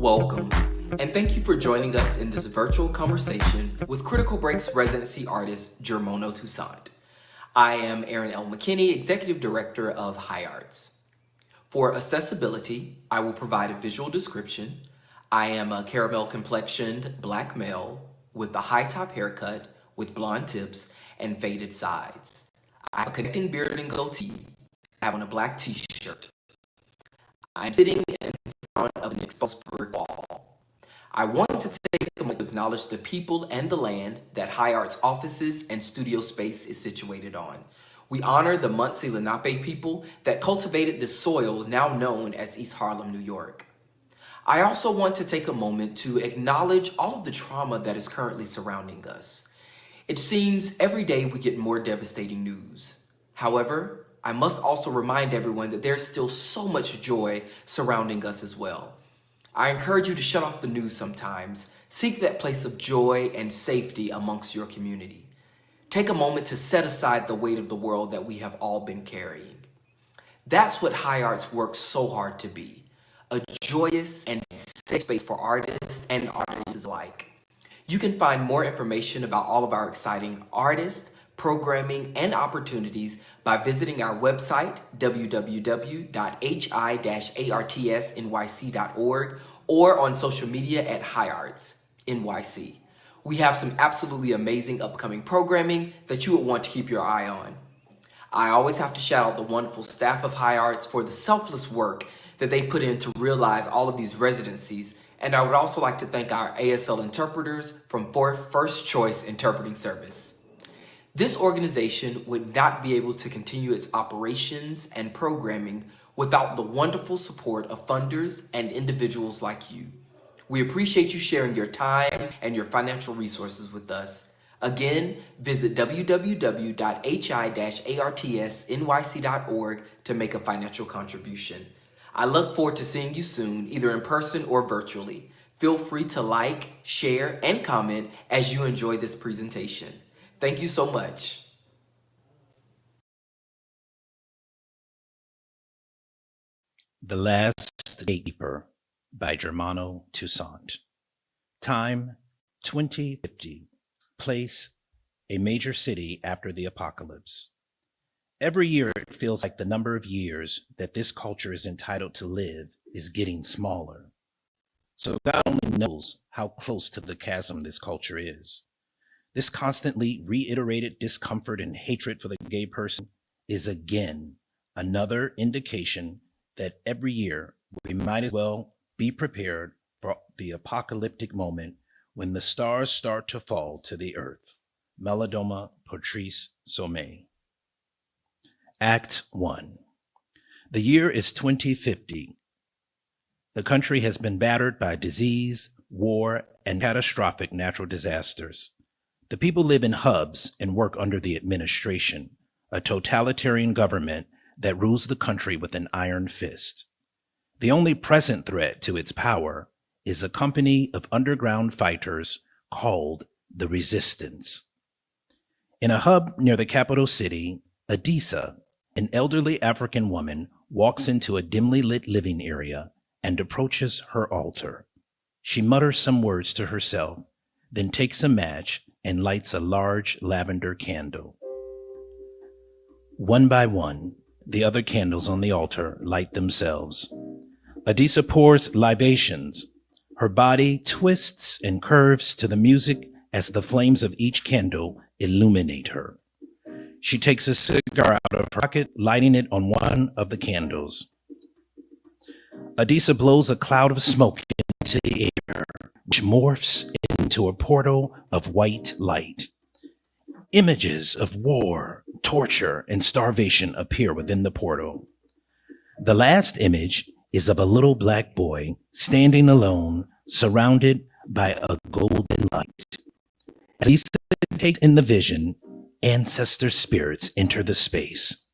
Welcome, and thank you for joining us in this virtual conversation with Critical Break's residency artist, Germono Toussaint. I am Aaron L. McKinney, Executive Director of High Arts. For accessibility, I will provide a visual description. I am a caramel-complexioned black male with a high-top haircut with blonde tips and faded sides. I have a connecting beard and goatee. I have on a black t-shirt. I'm sitting in front of an exposed brick wall. I want to take a moment to acknowledge the people and the land that High Arts offices and studio space is situated on. We honor the Munsee Lenape people that cultivated this soil now known as East Harlem, New York. I also want to take a moment to acknowledge all of the trauma that is currently surrounding us. It seems every day we get more devastating news. However, I must also remind everyone that there's still so much joy surrounding us as well. I encourage you to shut off the news sometimes. Seek that place of joy and safety amongst your community. Take a moment to set aside the weight of the world that we have all been carrying. That's what High Arts works so hard to be, a joyous and safe space for artists and audiences alike. You can find more information about all of our exciting artists, programming, and opportunities by visiting our website, www.hi-artsnyc.org, or on social media at High Arts NYC. We have some absolutely amazing upcoming programming that you would want to keep your eye on. I always have to shout out the wonderful staff of High Arts for the selfless work that they put in to realize all of these residencies, and I would also like to thank our ASL interpreters from First Choice Interpreting Service. This organization would not be able to continue its operations and programming without the wonderful support of funders and individuals like you. We appreciate you sharing your time and your financial resources with us. Again, visit www.hi-artsnyc.org to make a financial contribution. I look forward to seeing you soon, either in person or virtually. Feel free to like, share, and comment as you enjoy this presentation. Thank you so much. The Last Gatekeeper by Germono Toussaint. Time, 2050. Place, a major city after the apocalypse. Every year it feels like the number of years that this culture is entitled to live is getting smaller. So God only knows how close to the chasm this culture is. This constantly reiterated discomfort and hatred for the gay person is again another indication that every year we might as well be prepared for the apocalyptic moment when the stars start to fall to the earth. Malidoma Patrice Somé. Act 1. The year is 2050. The country has been battered by disease, war, and catastrophic natural disasters. The people live in hubs and work under the administration, a totalitarian government that rules the country with an iron fist. The only present threat to its power is a company of underground fighters called the Resistance. In a hub near the capital city, Adisa, an elderly African woman, walks into a dimly lit living area and approaches her altar. She mutters some words to herself, then takes a match and lights a large lavender candle. One by one, the other candles on the altar light themselves. Adisa pours libations. Her body twists and curves to the music as the flames of each candle illuminate her. She takes a cigar out of her pocket, lighting it on one of the candles. Adisa blows a cloud of smoke into the air, which morphs into a portal of white light. Images of war, torture, and starvation appear within the portal. The last image is of a little black boy standing alone, surrounded by a golden light. As Adisa takes in the vision, ancestor spirits enter the space.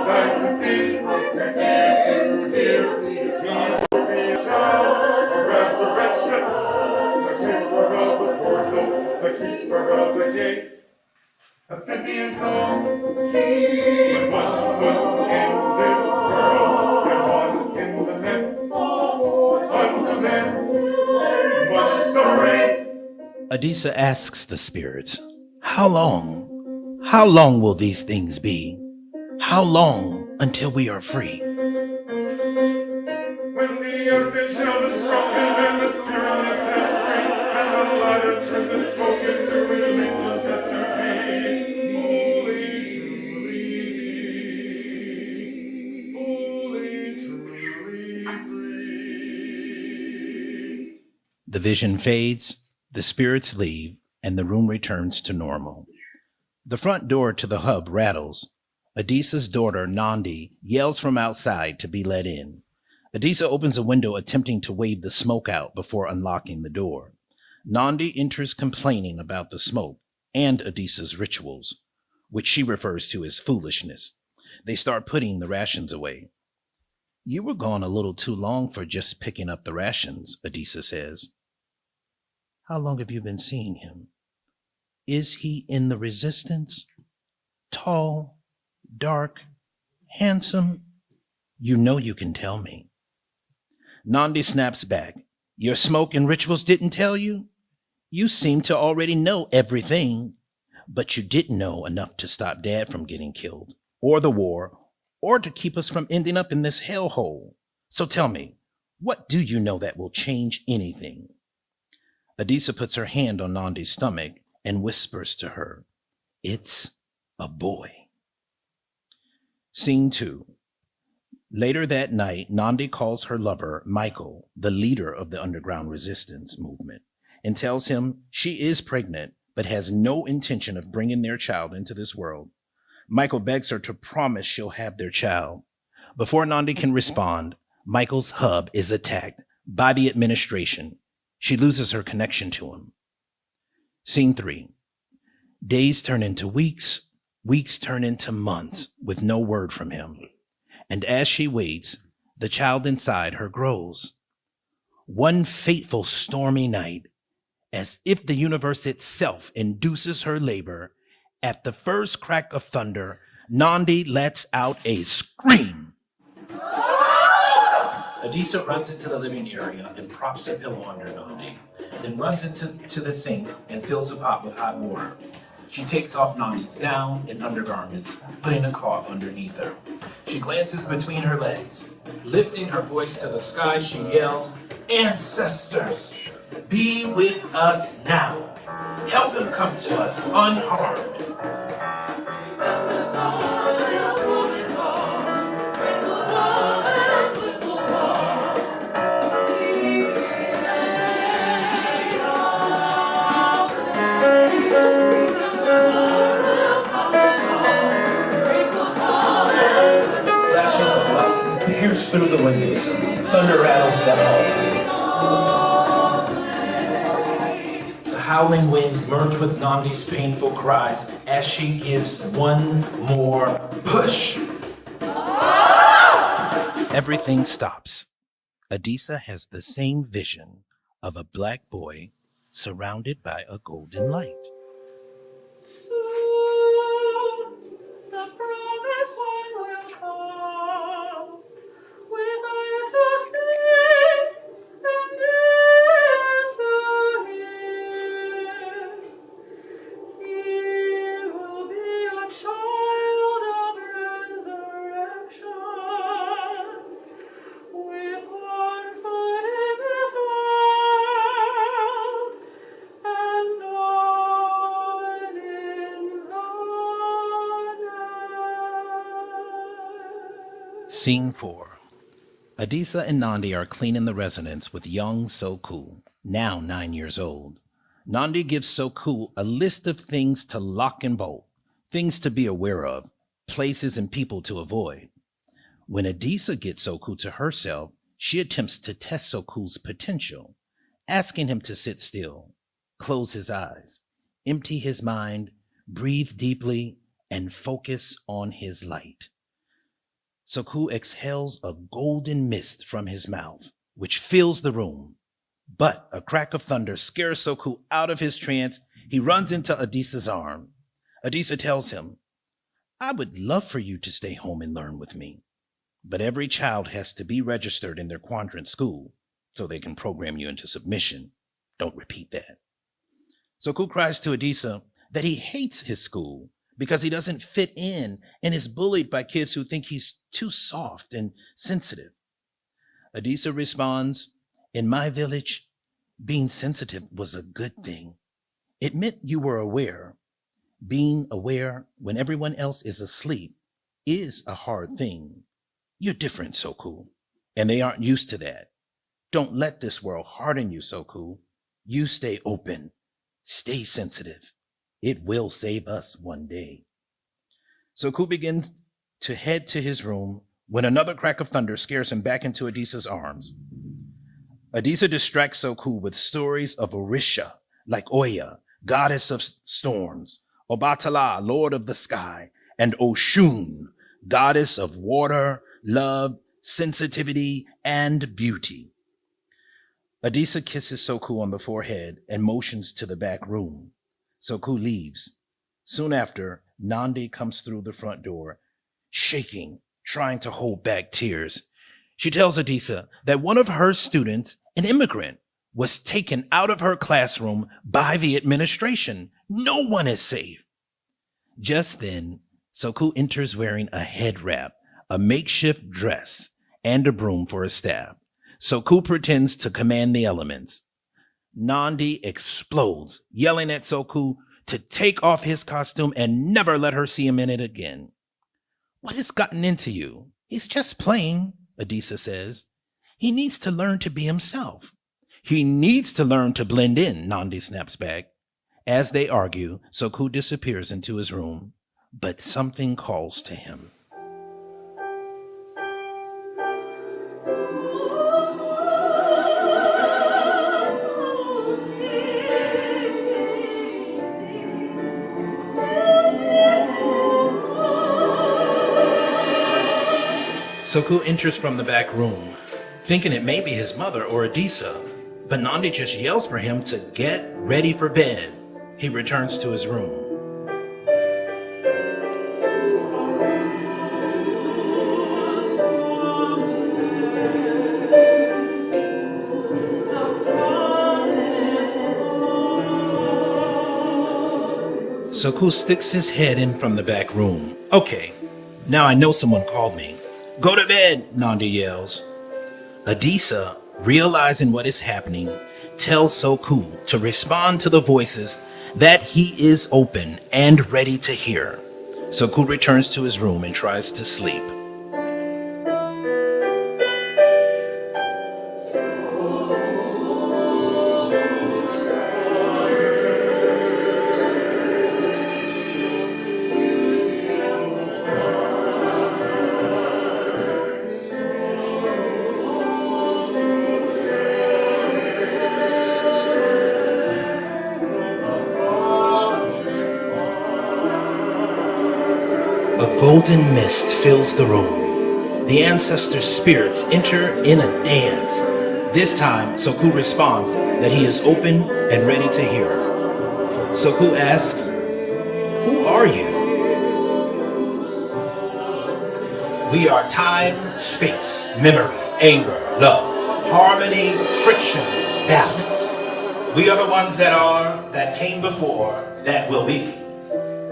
Nice to see, is to hear. He will be a child of resurrection, the keeper of the portals, the keeper of the gates. A city in song, with 1 foot in this world and 1 in the next. Unto then, much suffering. Adisa asks the spirits, how long? How long will these things be? How long until we are free? When the earth and shell is broken and the spirit is set free, and the light of truth is spoken to release the just to be fully, truly free. The vision fades, the spirits leave, and the room returns to normal. The front door to the hub rattles. Adisa's daughter, Nandi, yells from outside to be let in. Adisa opens a window attempting to wave the smoke out before unlocking the door. Nandi enters complaining about the smoke and Adisa's rituals, which she refers to as foolishness. They start putting the rations away. You were gone a little too long for just picking up the rations, Adisa says. How long have you been seeing him? Is he in the resistance? Tall? Dark, handsome, you know you can tell me. Nandi snaps back. Your smoke and rituals didn't tell you? You seem to already know everything, but you didn't know enough to stop Dad from getting killed, or the war, or to keep us from ending up in this hellhole. So tell me, what do you know that will change anything? Adisa puts her hand on Nandi's stomach and whispers to her, it's a boy. Scene 2. Later that night, Nandi calls her lover, Michael, the leader of the underground resistance movement, and tells him she is pregnant, but has no intention of bringing their child into this world. Michael begs her to promise she'll have their child. Before Nandi can respond, Michael's hub is attacked by the administration. She loses her connection to him. Scene 3. Days turn into weeks. Weeks turn into months with no word from him. And as she waits, the child inside her grows. One fateful stormy night, as if the universe itself induces her labor, at the first crack of thunder, Nandi lets out a scream. Adisa runs into the living area and props a pillow under Nandi, then runs into the sink and fills a pot with hot water. She takes off Nandi's gown and undergarments, putting a cloth underneath her. She glances between her legs. Lifting her voice to the sky, she yells, Ancestors, be with us now. Help him come to us unharmed. Pierce through the windows. Thunder rattles the hall. The howling winds merge with Nandi's painful cries as she gives one more push. Everything stops. Adisa has the same vision of a black boy surrounded by a golden light. Soon the promised one will come, with eyes to see and ears to hear. He will be a child of resurrection, with one foot in this world and one in the next. Scene 4. Adisa and Nandi are cleaning the residence with young Soku, now 9 years old. Nandi gives Soku a list of things to lock and bolt, things to be aware of, places and people to avoid. When Adisa gets Soku to herself, she attempts to test Soku's potential, asking him to sit still, close his eyes, empty his mind, breathe deeply, and focus on his light. Soku exhales a golden mist from his mouth, which fills the room. But a crack of thunder scares Soku out of his trance. He runs into Adisa's arm. Adisa tells him, "I would love for you to stay home and learn with me. But every child has to be registered in their quadrant school so they can program you into submission. Don't repeat that." Soku cries to Adisa that he hates his school because he doesn't fit in and is bullied by kids who think he's too soft and sensitive. Adisa responds, "In my village, being sensitive was a good thing. It meant you were aware. Being aware when everyone else is asleep is a hard thing. You're different, Soku, and they aren't used to that. Don't let this world harden you, Soku. You stay open. Stay sensitive. It will save us one day." Soku begins to head to his room when another crack of thunder scares him back into Adisa's arms. Adisa distracts Soku with stories of Orisha, like Oya, goddess of storms, Obatala, lord of the sky, and Oshun, goddess of water, love, sensitivity, and beauty. Adisa kisses Soku on the forehead and motions to the back room. Soku leaves. Soon after, Nandi comes through the front door, shaking, trying to hold back tears. She tells Adisa that one of her students, an immigrant, was taken out of her classroom by the administration. No one is safe. Just then, Soku enters wearing a head wrap, a makeshift dress, and a broom for a staff. Soku pretends to command the elements. Nandi explodes, yelling at Soku to take off his costume and never let her see him in it again. "What has gotten into you? He's just playing," Adisa says. "He needs to learn to be himself." "He needs to learn to blend in," Nandi snaps back. As they argue, Soku disappears into his room, but something calls to him. Soku enters from the back room, thinking it may be his mother or Adisa, but Nandi just yells for him to get ready for bed. He returns to his room. Soku sticks his head in from the back room. "Okay, now I know someone called me." "Go to bed," Nandi yells. Adisa, realizing what is happening, tells Soku to respond to the voices that he is open and ready to hear. Soku returns to his room and tries to sleep. A golden mist fills the room. The ancestor spirits enter in a dance. This time, Soku responds that he is open and ready to hear. Soku asks, "Who are you?" "We are time, space, memory, anger, love, harmony, friction, balance. We are the ones that are, that came before, that will be.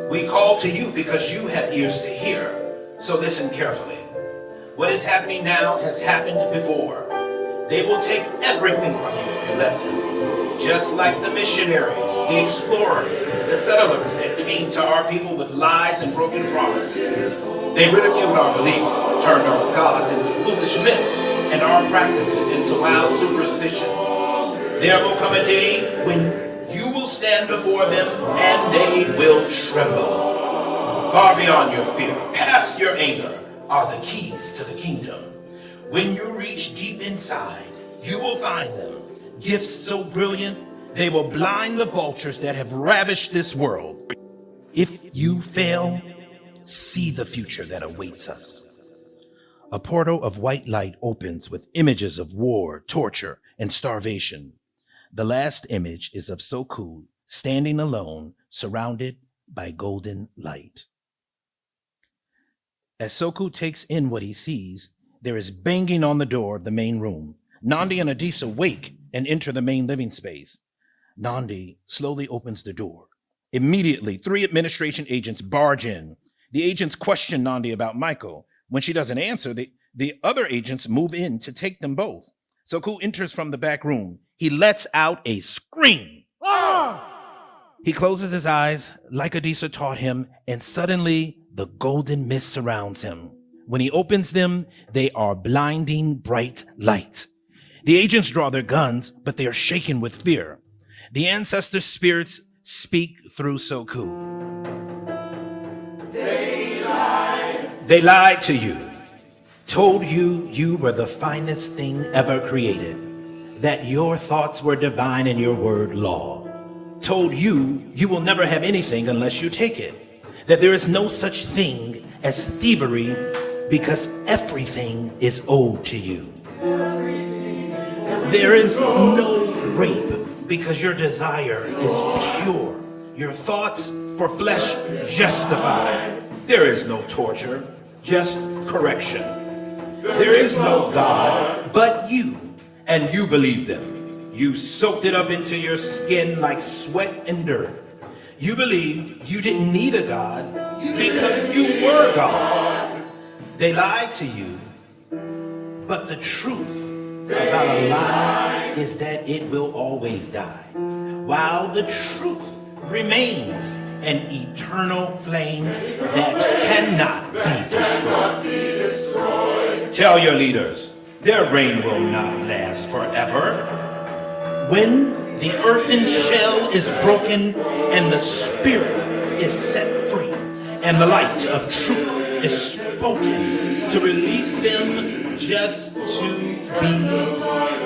We call to you because you have ears to hear, so listen carefully. What is happening now has happened before. They will take everything from you if you let them. Just like the missionaries, the explorers, the settlers that came to our people with lies and broken promises. They ridiculed our beliefs, turned our gods into foolish myths, and our practices into wild superstitions. There will come a day when you will stand before them and they will tremble. Far beyond your fear, past your anger, are the keys to the kingdom. When you reach deep inside, you will find them. Gifts so brilliant, they will blind the vultures that have ravished this world. If you fail, see the future that awaits us." A portal of white light opens with images of war, torture, and starvation. The last image is of Soku standing alone, surrounded by golden light. As Soku takes in what he sees, there is banging on the door of the main room. Nandi and Adisa wake and enter the main living space. Nandi slowly opens the door. Immediately, 3 administration agents barge in. The agents question Nandi about Michael. When she doesn't answer, the other agents move in to take them both. Soku enters from the back room. He lets out a scream. Ah! He closes his eyes like Adisa taught him, and suddenly the golden mist surrounds him. When he opens them, they are blinding bright lights. The agents draw their guns, but they are shaken with fear. The ancestor spirits speak through Soku. They lied to you, told you you were the finest thing ever created, that your thoughts were divine and your word law, told you you will never have anything unless you take it, that there is no such thing as thievery because everything is owed to you. There is no rape because your desire is pure, your thoughts for flesh justified. There is no torture, just correction. There is no God but you, and you believe them. You soaked it up into your skin like sweat and dirt. You believed you didn't need a God because you were God. They lied to you, but the truth about a lie is that it will always die, while the truth remains an eternal flame that cannot be destroyed. Tell your leaders, their reign will not last forever. When the earthen shell is broken and the spirit is set free, and the light of truth is spoken to release them just to be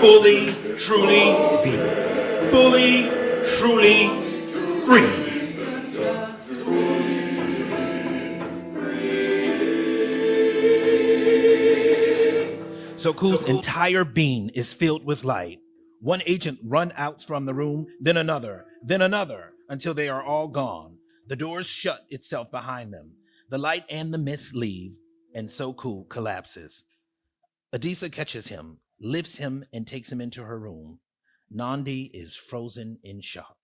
fully, truly be. Fully, truly free. Soku's entire being is filled with light. One agent runs out from the room, then another, until they are all gone. The doors shut itself behind them. The light and the mist leave, and Soku collapses. Adisa catches him, lifts him, and takes him into her room. Nandi is frozen in shock.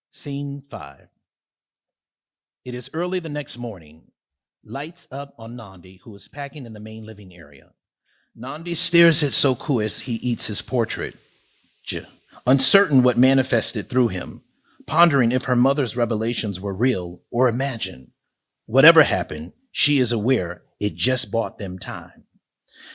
Scene 5. It is early the next morning. Lights up on Nandi, who is packing in the main living area. Nandi stares at Soku as he eats his portrait, uncertain what manifested through him, pondering if her mother's revelations were real or imagined. Whatever happened, she is aware it just bought them time.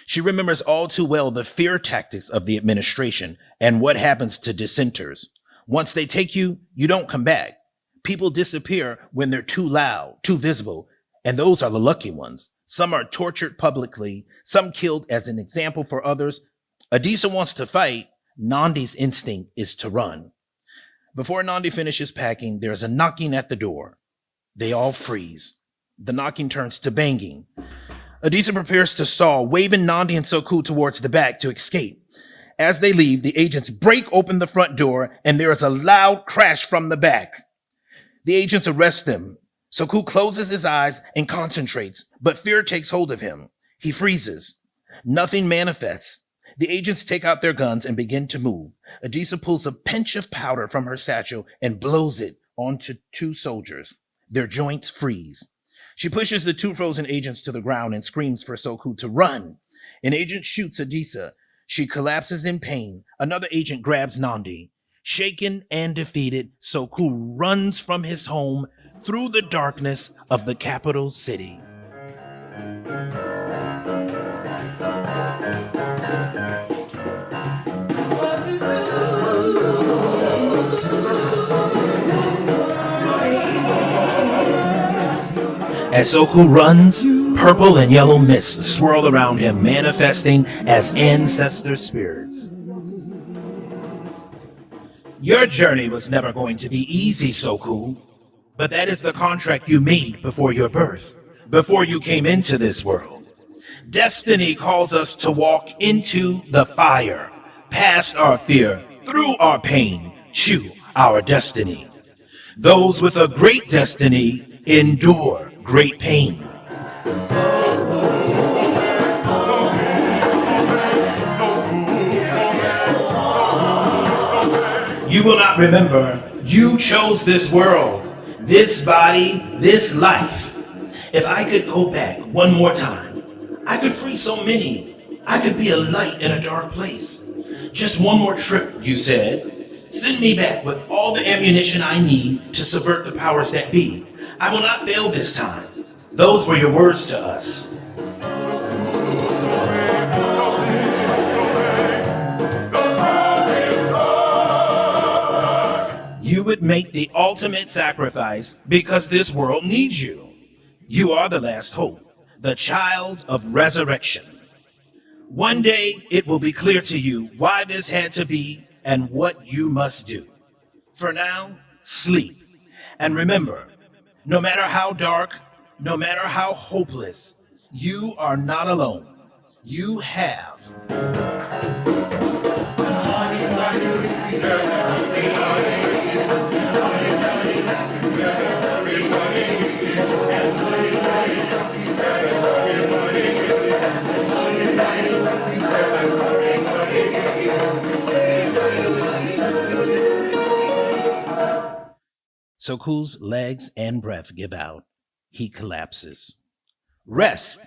She remembers all too well the fear tactics of the administration and what happens to dissenters. Once they take you, you don't come back. People disappear when they're too loud, too visible, and those are the lucky ones. Some are tortured publicly, some killed as an example for others. Adisa wants to fight. Nandi's instinct is to run. Before Nandi finishes packing, there is a knocking at the door. They all freeze. The knocking turns to banging. Adisa prepares to stall, waving Nandi and Soku towards the back to escape. As they leave, the agents break open the front door, and there is a loud crash from the back. The agents arrest them. Soku closes his eyes and concentrates, but fear takes hold of him. He freezes. Nothing manifests. The agents take out their guns and begin to move. Adisa pulls a pinch of powder from her satchel and blows it onto two soldiers. Their joints freeze. She pushes the two frozen agents to the ground and screams for Soku to run. An agent shoots Adisa. She collapses in pain. Another agent grabs Nandi. Shaken and defeated, Soku runs from his home through the darkness of the capital city. As Soku runs, purple and yellow mists swirl around him, manifesting as ancestor spirits. Your journey was never going to be easy, Soku, but that is the contract you made before your birth, before you came into this world. Destiny calls us to walk into the fire, past our fear, through our pain, to our destiny. Those with a great destiny endure great pain. You will not remember you chose this world, this body, this life. If I could go back one more time, I could free so many. I could be a light in a dark place. Just one more trip, you said. Send me back with all the ammunition I need to subvert the powers that be. I will not fail this time. Those were your words to us. You would make the ultimate sacrifice because this world needs you. You are the last hope, the child of resurrection. One day it will be clear to you why this had to be and what you must do. For now, sleep. And remember, no matter how dark, no matter how hopeless, you are not alone. You have. Soku's legs and breath give out. He collapses. Rest.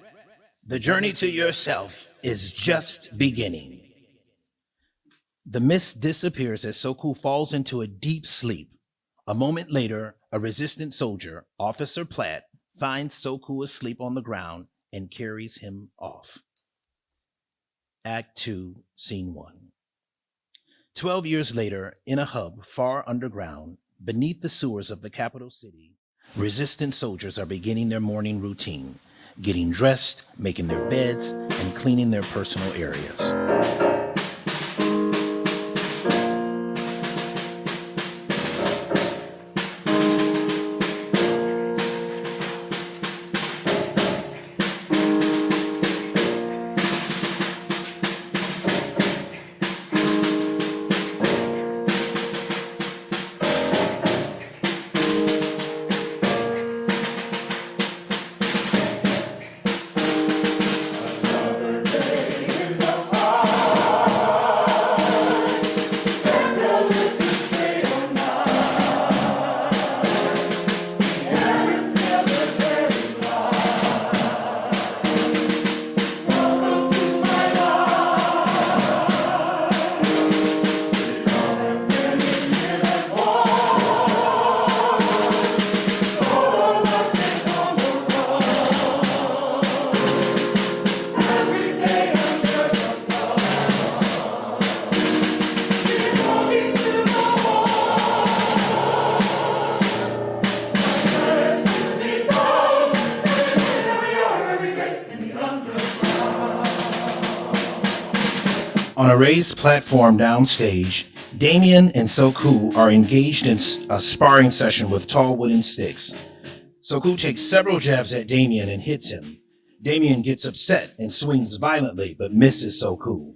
The journey to yourself is just beginning. The mist disappears as Soku falls into a deep sleep. A moment later, a resistant soldier, Officer Platt, finds Soku asleep on the ground and carries him off. Act 2, Scene 1. 12 years later, in a hub far underground, beneath the sewers of the capital city, resistant soldiers are beginning their morning routine, getting dressed, making their beds, and cleaning their personal areas. On a raised platform downstage, Damien and Soku are engaged in a sparring session with tall wooden sticks. Soku takes several jabs at Damien and hits him. Damien gets upset and swings violently, but misses Soku.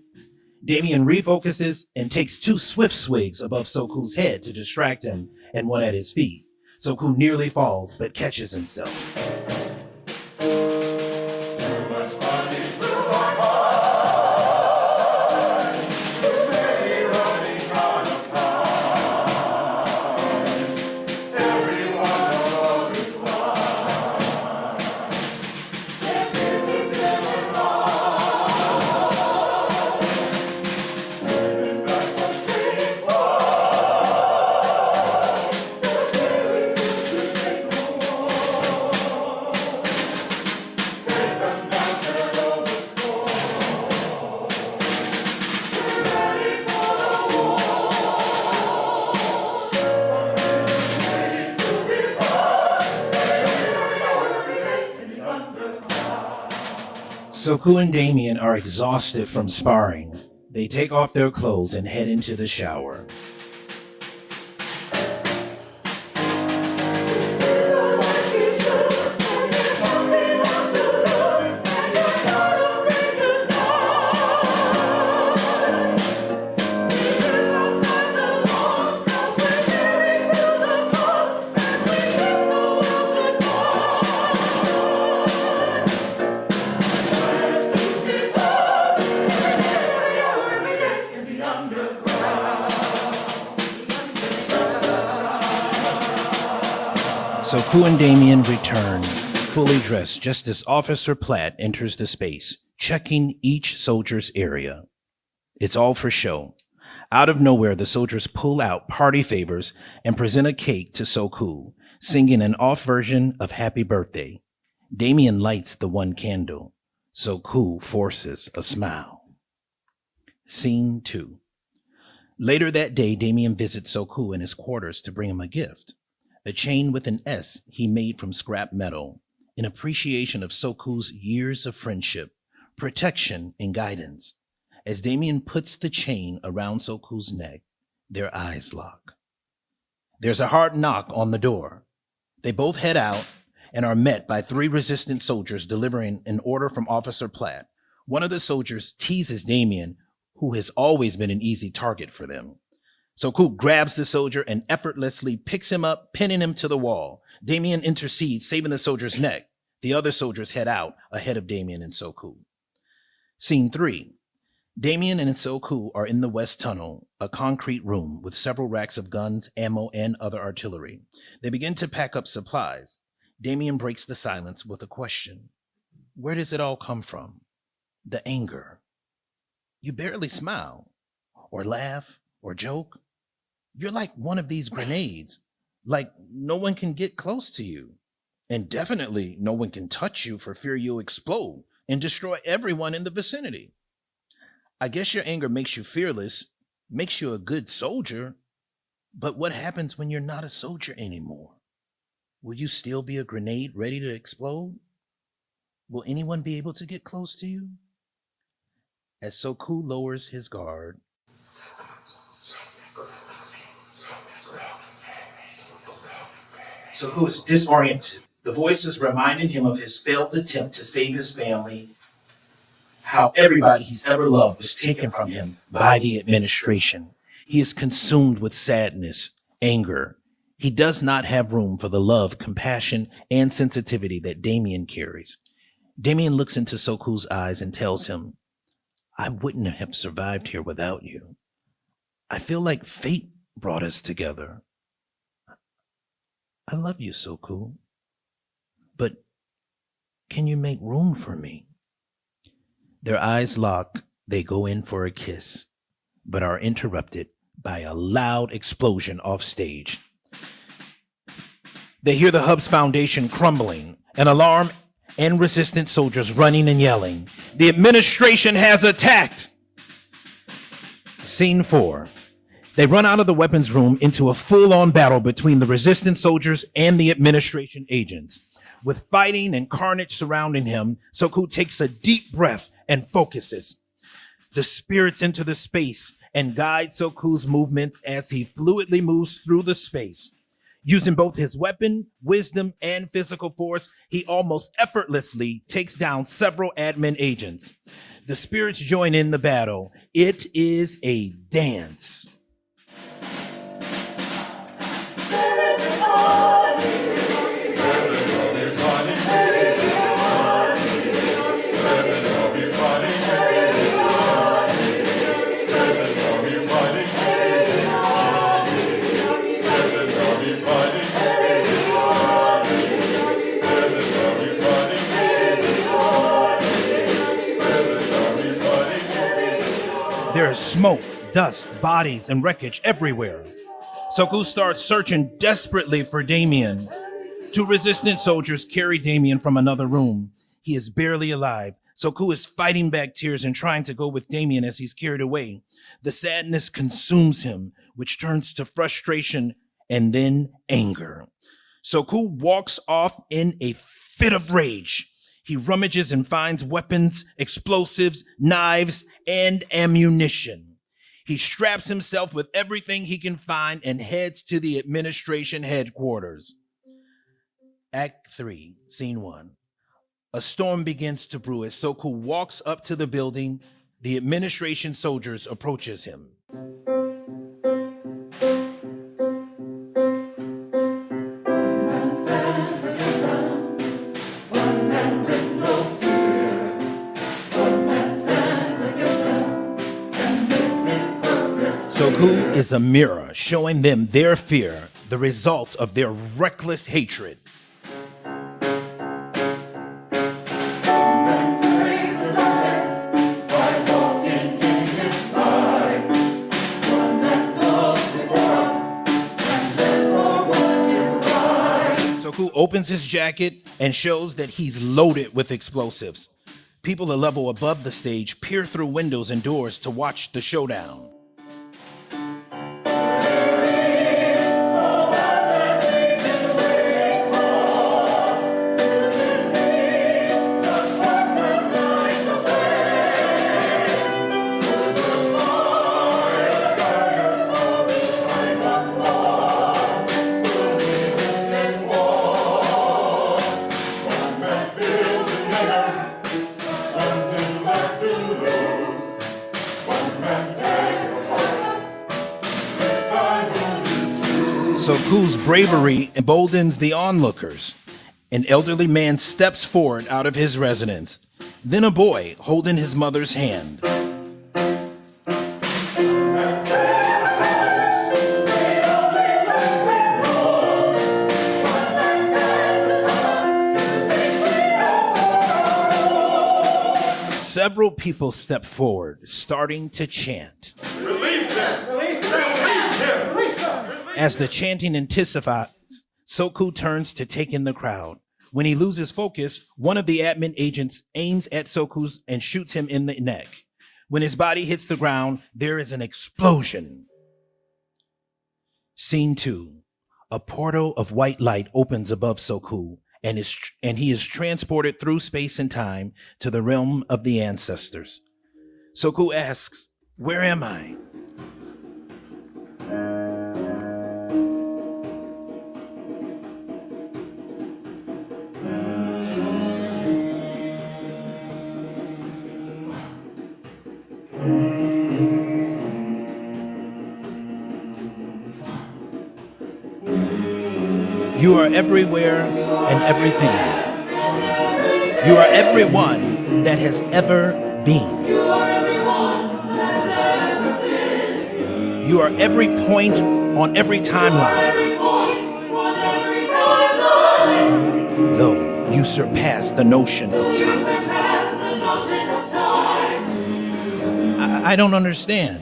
Damien refocuses and takes 2 swift swigs above Soku's head to distract him and one at his feet. Soku nearly falls, but catches himself. Soku and Damien are exhausted from sparring. They take off their clothes and head into the shower. Soku and Damien return, fully dressed, just as Officer Platt enters the space, checking each soldier's area. It's all for show. Out of nowhere, the soldiers pull out party favors and present a cake to Soku, singing an off version of Happy Birthday. Damien lights the one candle. Soku forces a smile. Scene 2. Later that day, Damien visits Soku in his quarters to bring him a gift. A chain with an S he made from scrap metal, in appreciation of Soku's years of friendship, protection, and guidance. As Damien puts the chain around Soku's neck, their eyes lock. There's a hard knock on the door. They both head out and are met by 3 resistant soldiers delivering an order from Officer Platt. One of the soldiers teases Damien, who has always been an easy target for them. Soku grabs the soldier and effortlessly picks him up, pinning him to the wall. Damien intercedes, saving the soldier's neck. The other soldiers head out ahead of Damien and Soku. Scene 3. Damien and Soku are in the West Tunnel, a concrete room with several racks of guns, ammo, and other artillery. They begin to pack up supplies. Damien breaks the silence with a question. Where does it all come from? The anger. You barely smile, or laugh, or joke. You're like one of these grenades, like no one can get close to you. And definitely no one can touch you for fear you'll explode and destroy everyone in the vicinity. I guess your anger makes you fearless, makes you a good soldier, but what happens when you're not a soldier anymore? Will you still be a grenade ready to explode? Will anyone be able to get close to you? As Soku lowers his guard, Soku is disoriented. The voices reminding him of his failed attempt to save his family, how everybody he's ever loved was taken from him by the administration. He is consumed with sadness, anger. He does not have room for the love, compassion, and sensitivity that Damien carries. Damien looks into Soku's eyes and tells him, I wouldn't have survived here without you. I feel like fate brought us together. I love you, Soku. But can you make room for me? Their eyes lock. They go in for a kiss, but are interrupted by a loud explosion off stage. They hear the hub's foundation crumbling, an alarm, and resistant soldiers running and yelling. The administration has attacked! Scene 4. They run out of the weapons room into a full-on battle between the resistance soldiers and the administration agents. With fighting and carnage surrounding him, Soku takes a deep breath and focuses. The spirits enter the space and guide Soku's movements as he fluidly moves through the space. Using both his weapon, wisdom, and physical force, he almost effortlessly takes down several admin agents. The spirits join in the battle. It is a dance. There is smoke, dust, bodies, and wreckage everywhere. Soku starts searching desperately for Damien. Two resistant soldiers carry Damien from another room. He is barely alive. Soku is fighting back tears and trying to go with Damien as he's carried away. The sadness consumes him, which turns to frustration and then anger. Soku walks off in a fit of rage. He rummages and finds weapons, explosives, knives, and ammunition. He straps himself with everything he can find and heads to the administration headquarters. Act 3, Scene 1. A storm begins to brew as Soku walks up to the building. The administration soldiers approaches him. Soku is a mirror showing them their fear, the results of their reckless hatred. Soku opens his jacket and shows that he's loaded with explosives. People a level above the stage peer through windows and doors to watch the showdown. Soku's bravery emboldens the onlookers. An elderly man steps forward out of his residence. Then a boy holding his mother's hand. Several people step forward, starting to chant. Release him! Release him! Release him! Release him! As the chanting intensifies, Soku turns to take in the crowd. When he loses focus, one of the admin agents aims at Soku's and shoots him in the neck. When his body hits the ground, there is an explosion. Scene 2. A portal of white light opens above Soku, and he is transported through space and time to the realm of the ancestors. Soku asks, "Where am I?" You are everywhere and everything. You are everyone that has ever been. You are every point on every timeline. Though you surpass the notion of time. I don't understand.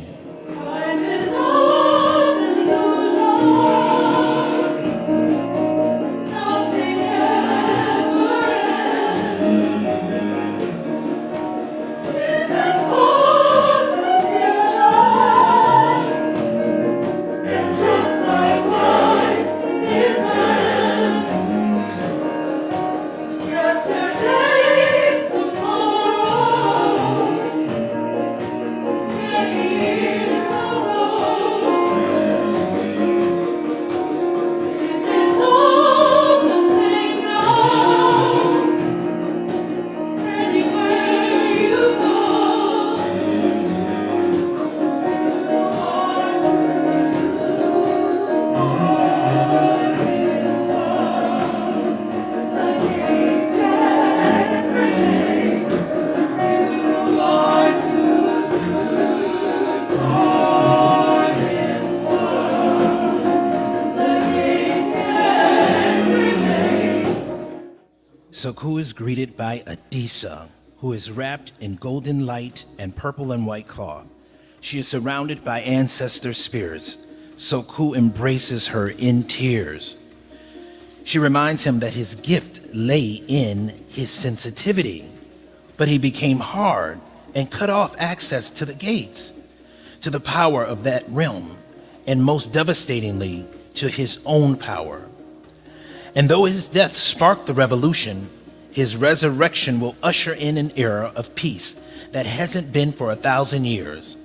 Soku is greeted by Adisa, who is wrapped in golden light and purple and white cloth. She is surrounded by ancestor spirits. Soku embraces her in tears. She reminds him that his gift lay in his sensitivity, but he became hard and cut off access to the gates, to the power of that realm, and most devastatingly, to his own power. And though his death sparked the revolution, his resurrection will usher in an era of peace that hasn't been for 1,000 years.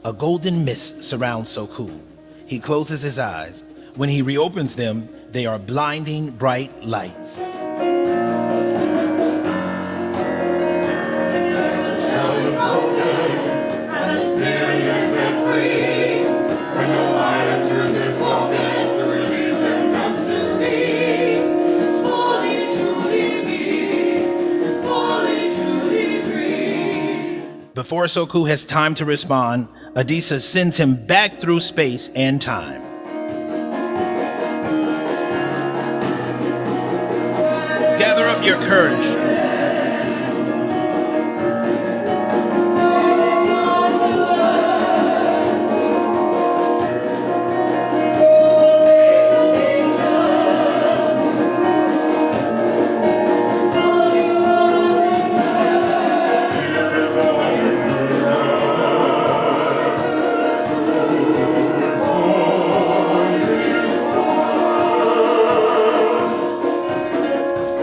A golden mist surrounds Soku. He closes his eyes. When he reopens them, they are blinding bright lights. Before Soku has time to respond, Adisa sends him back through space and time. Gather up your courage.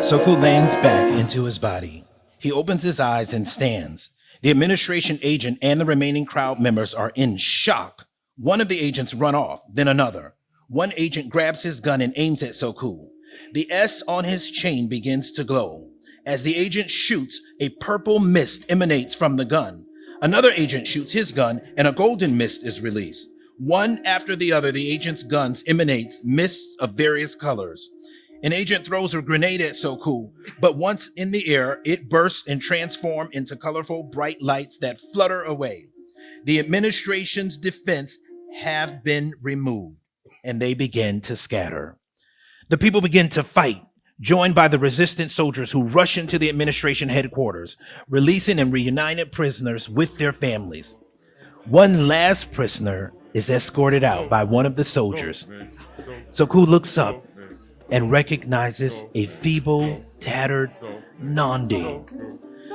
Soku lands back into his body. He opens his eyes and stands. The administration agent and the remaining crowd members are in shock. One of the agents run off, then another. One agent grabs his gun and aims at Soku. The S on his chain begins to glow. As the agent shoots, a purple mist emanates from the gun. Another agent shoots his gun and a golden mist is released. One after the other, the agent's guns emanate mists of various colors. An agent throws a grenade at Soku, but once in the air, it bursts and transforms into colorful, bright lights that flutter away. The administration's defense have been removed, and they begin to scatter. The people begin to fight, joined by the resistant soldiers who rush into the administration headquarters, releasing and reunited prisoners with their families. One last prisoner is escorted out by one of the soldiers. Soku looks up and recognizes a feeble, tattered Nandi.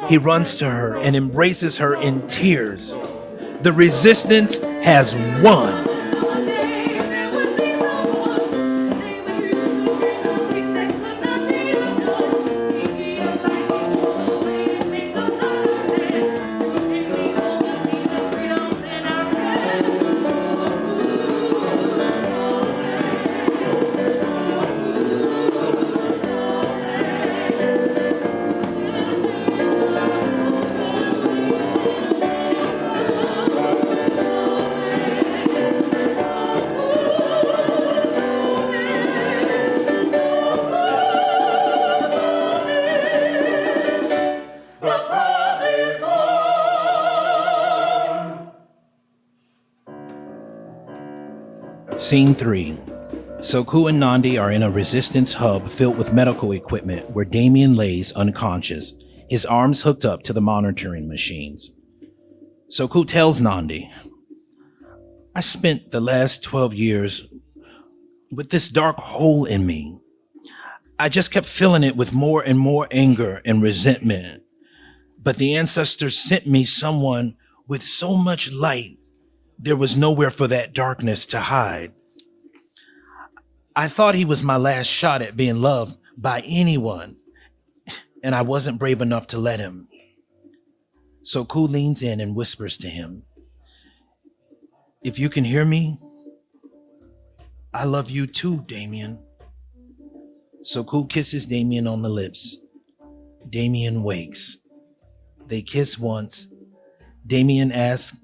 He runs to her and embraces her in tears. The resistance has won. Scene 3. Soku and Nandi are in a resistance hub filled with medical equipment where Damien lays unconscious, his arms hooked up to the monitoring machines. Soku tells Nandi, "I spent the last 12 years with this dark hole in me. I just kept filling it with more and more anger and resentment. But the ancestors sent me someone with so much light, there was nowhere for that darkness to hide. I thought he was my last shot at being loved by anyone, and I wasn't brave enough to let him." Soku leans in and whispers to him, "If you can hear me, I love you too, Damien." Soku kisses Damien on the lips. Damien wakes. They kiss once. Damien asks,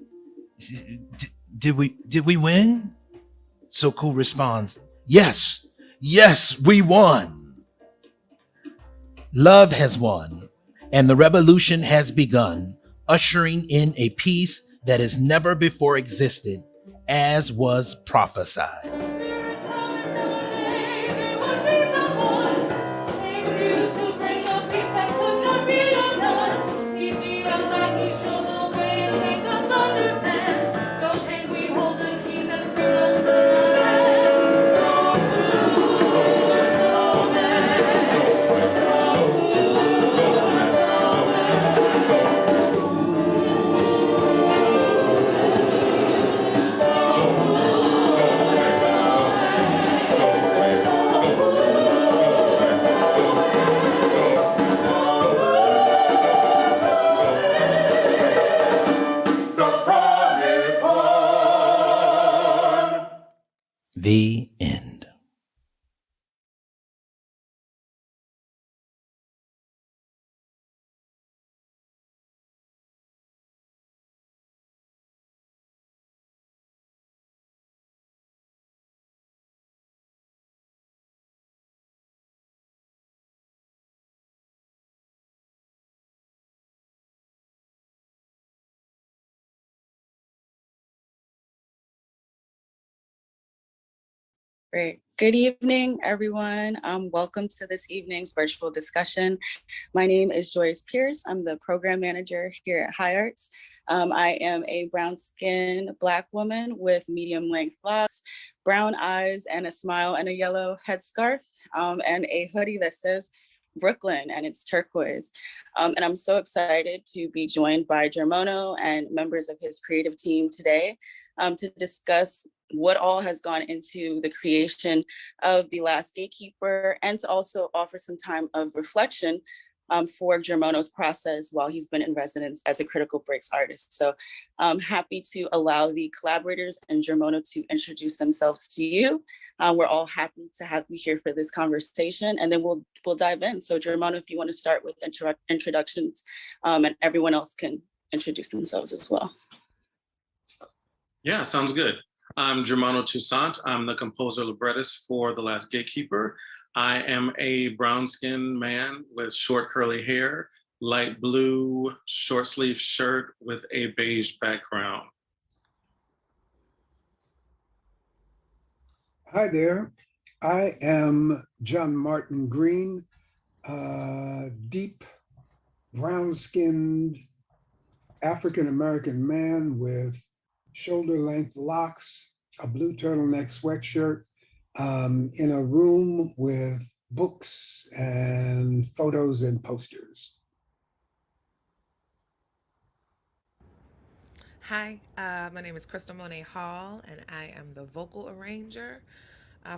Did we win?" Soku responds, Yes, we won. Love has won, and the revolution has begun, ushering in a peace that has never before existed, as was prophesied. There would be someone, they would use to bring a piece Great. Good evening, everyone. Welcome to this evening's virtual discussion. My name is Joyce Pierce. I'm the program manager here at High Arts. I am a brown-skinned Black woman with medium-length locks, brown eyes, and a smile and a yellow headscarf, and a hoodie that says Brooklyn, and it's turquoise. And I'm so excited to be joined by Germono and members of his creative team today to discuss what all has gone into the creation of The Last Gatekeeper, and to also offer some time of reflection for Germono's process while he's been in residence as a critical breaks artist. So I'm happy to allow the collaborators and Germono to introduce themselves to you. We're all happy to have you here for this conversation, and then we'll dive in. So Germono, if you want to start with introductions, and everyone else can introduce themselves as well. Yeah, sounds good. I'm Germono Toussaint. I'm the composer librettist for The Last Gatekeeper. I am a brown-skinned man with short curly hair, light blue short sleeve shirt with a beige background. Hi there. I am John Martin Green, deep brown-skinned African-American man with shoulder-length locks, a blue turtleneck sweatshirt, in a room with books and photos and posters. Hi, my name is Crystal Monet Hall, and I am the vocal arranger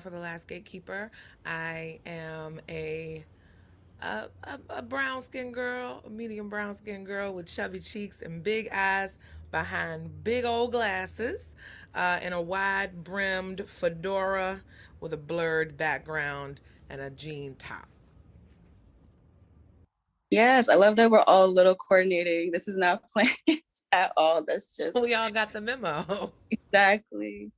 for The Last Gatekeeper. I am a brown-skinned girl, a medium brown-skinned girl with chubby cheeks and big eyes behind big old glasses, in a wide-brimmed fedora with a blurred background and a jean top. Yes, I love that we're all a little coordinating. This is not planned at all. That's just We all got the memo. exactly.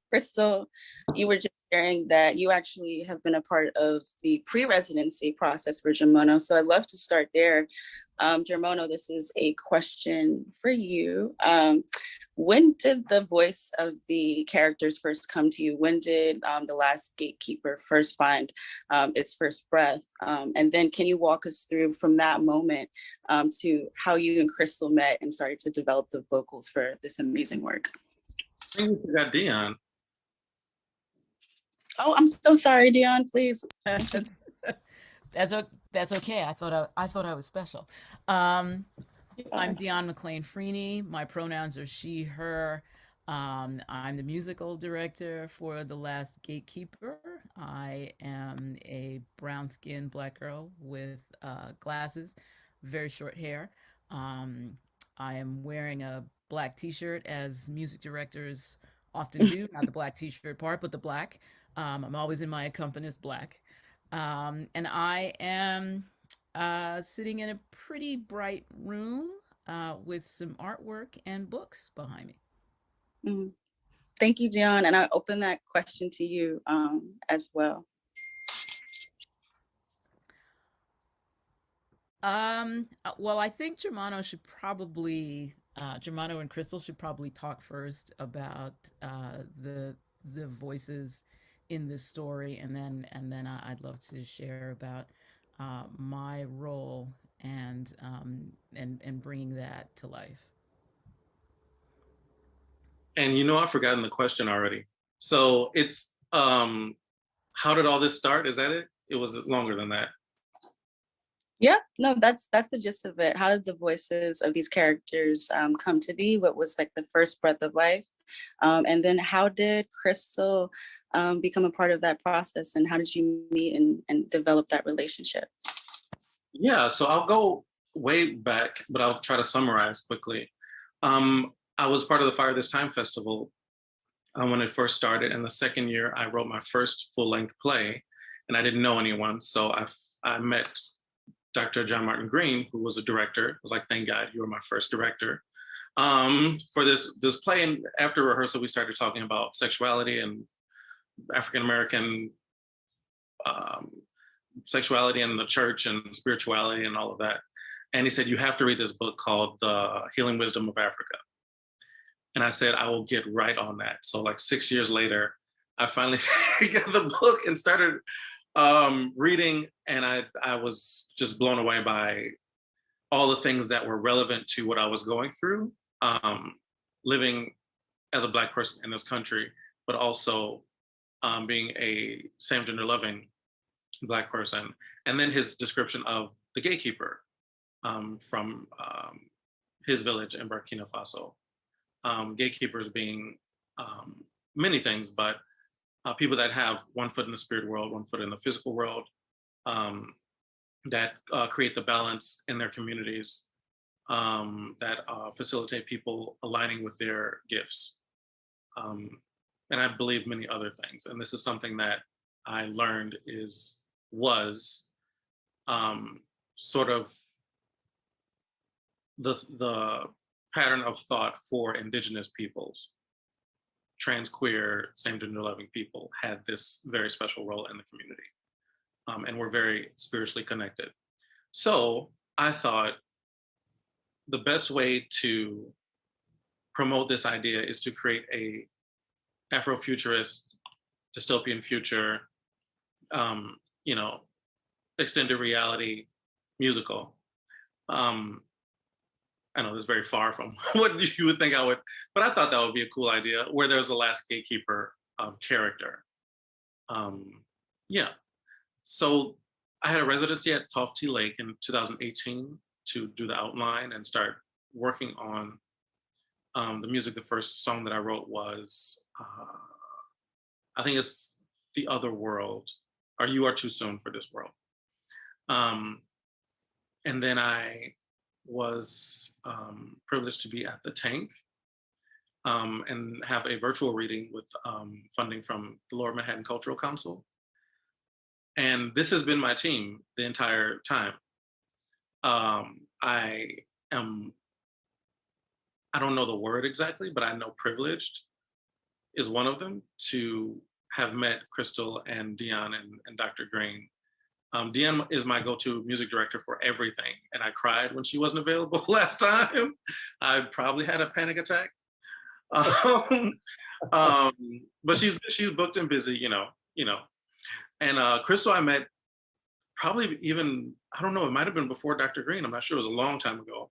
Crystal, you were just sharing that you actually have been a part of the pre-residency process for Germono. So I'd love to start there. Germono, this is a question for you. When did the voice of the characters first come to you? When did The Last Gatekeeper first find its first breath? And then can you walk us through from that moment to how you and Crystal met and started to develop the vocals for this amazing work? I think we forgot Dion. Oh, I'm so sorry, Dion, please. That's okay. I thought I was special. I'm Dion McLean Freeney. My pronouns are she, her. I'm the musical director for The Last Gatekeeper. I am a brown-skinned Black girl with glasses, very short hair. I am wearing a black t-shirt, as music directors often do. Not the black t-shirt part, but the black. I'm always in my accompanist black. And I am sitting in a pretty bright room with some artwork and books behind me. Mm-hmm. Thank you, Dion. And I open that question to you as well. Well, I think Germono and Crystal should probably talk first about the voices in this story, and then I'd love to share about my role and bringing that to life. And you know, I've forgotten the question already. So it's, how did all this start? Is that it? It was longer than that. Yeah, no, that's the gist of it. How did the voices of these characters come to be? What was like the first breath of life? And then how did Crystal become a part of that process? And how did you meet and develop that relationship? Yeah, so I'll go way back, but I'll try to summarize quickly. I was part of the Fire This Time Festival when it first started. And the second year, I wrote my first full-length play, and I didn't know anyone. So I met Dr. John Martin Green, who was a director. I was like, thank God you were my first director. For this play, and after rehearsal, we started talking about sexuality and African-American sexuality in the church and spirituality and all of that. And he said, you have to read this book called The Healing Wisdom of Africa. And I said, I will get right on that. So like 6 years later, I finally got the book and started reading, and I was just blown away by all the things that were relevant to what I was going through, living as a Black person in this country, but also being a same gender loving Black person. And then his description of the gatekeeper from his village in Burkina Faso. Gatekeepers being many things, but people that have one foot in the spirit world, one foot in the physical world, that create the balance in their communities, that facilitate people aligning with their gifts. And I believe many other things. And this is something that I learned was sort of the pattern of thought for indigenous peoples. Trans, queer, same gender loving people had this very special role in the community. And we're very spiritually connected. So I thought the best way to promote this idea is to create a Afro-futurist dystopian future, extended reality musical. I know this is very far from what you would think I would, but I thought that would be a cool idea where there's a Last Gatekeeper character. So I had a residency at Tofty Lake in 2018 to do the outline and start working on the music. The first song that I wrote was, I think it's The Other World, or You Are Too Soon for This World. And then I was privileged to be at the Tank and have a virtual reading with funding from the Lower Manhattan Cultural Council. And this has been my team the entire time. I don't know the word exactly, but I know privileged is one of them, to have met Crystal and Dion and Dr. Green. Dion is my go-to music director for everything, and I cried when she wasn't available last time. I probably had a panic attack. But she's booked and busy, And Crystal I met probably even, I don't know, it might have been before Dr. Green. I'm not sure. It was a long time ago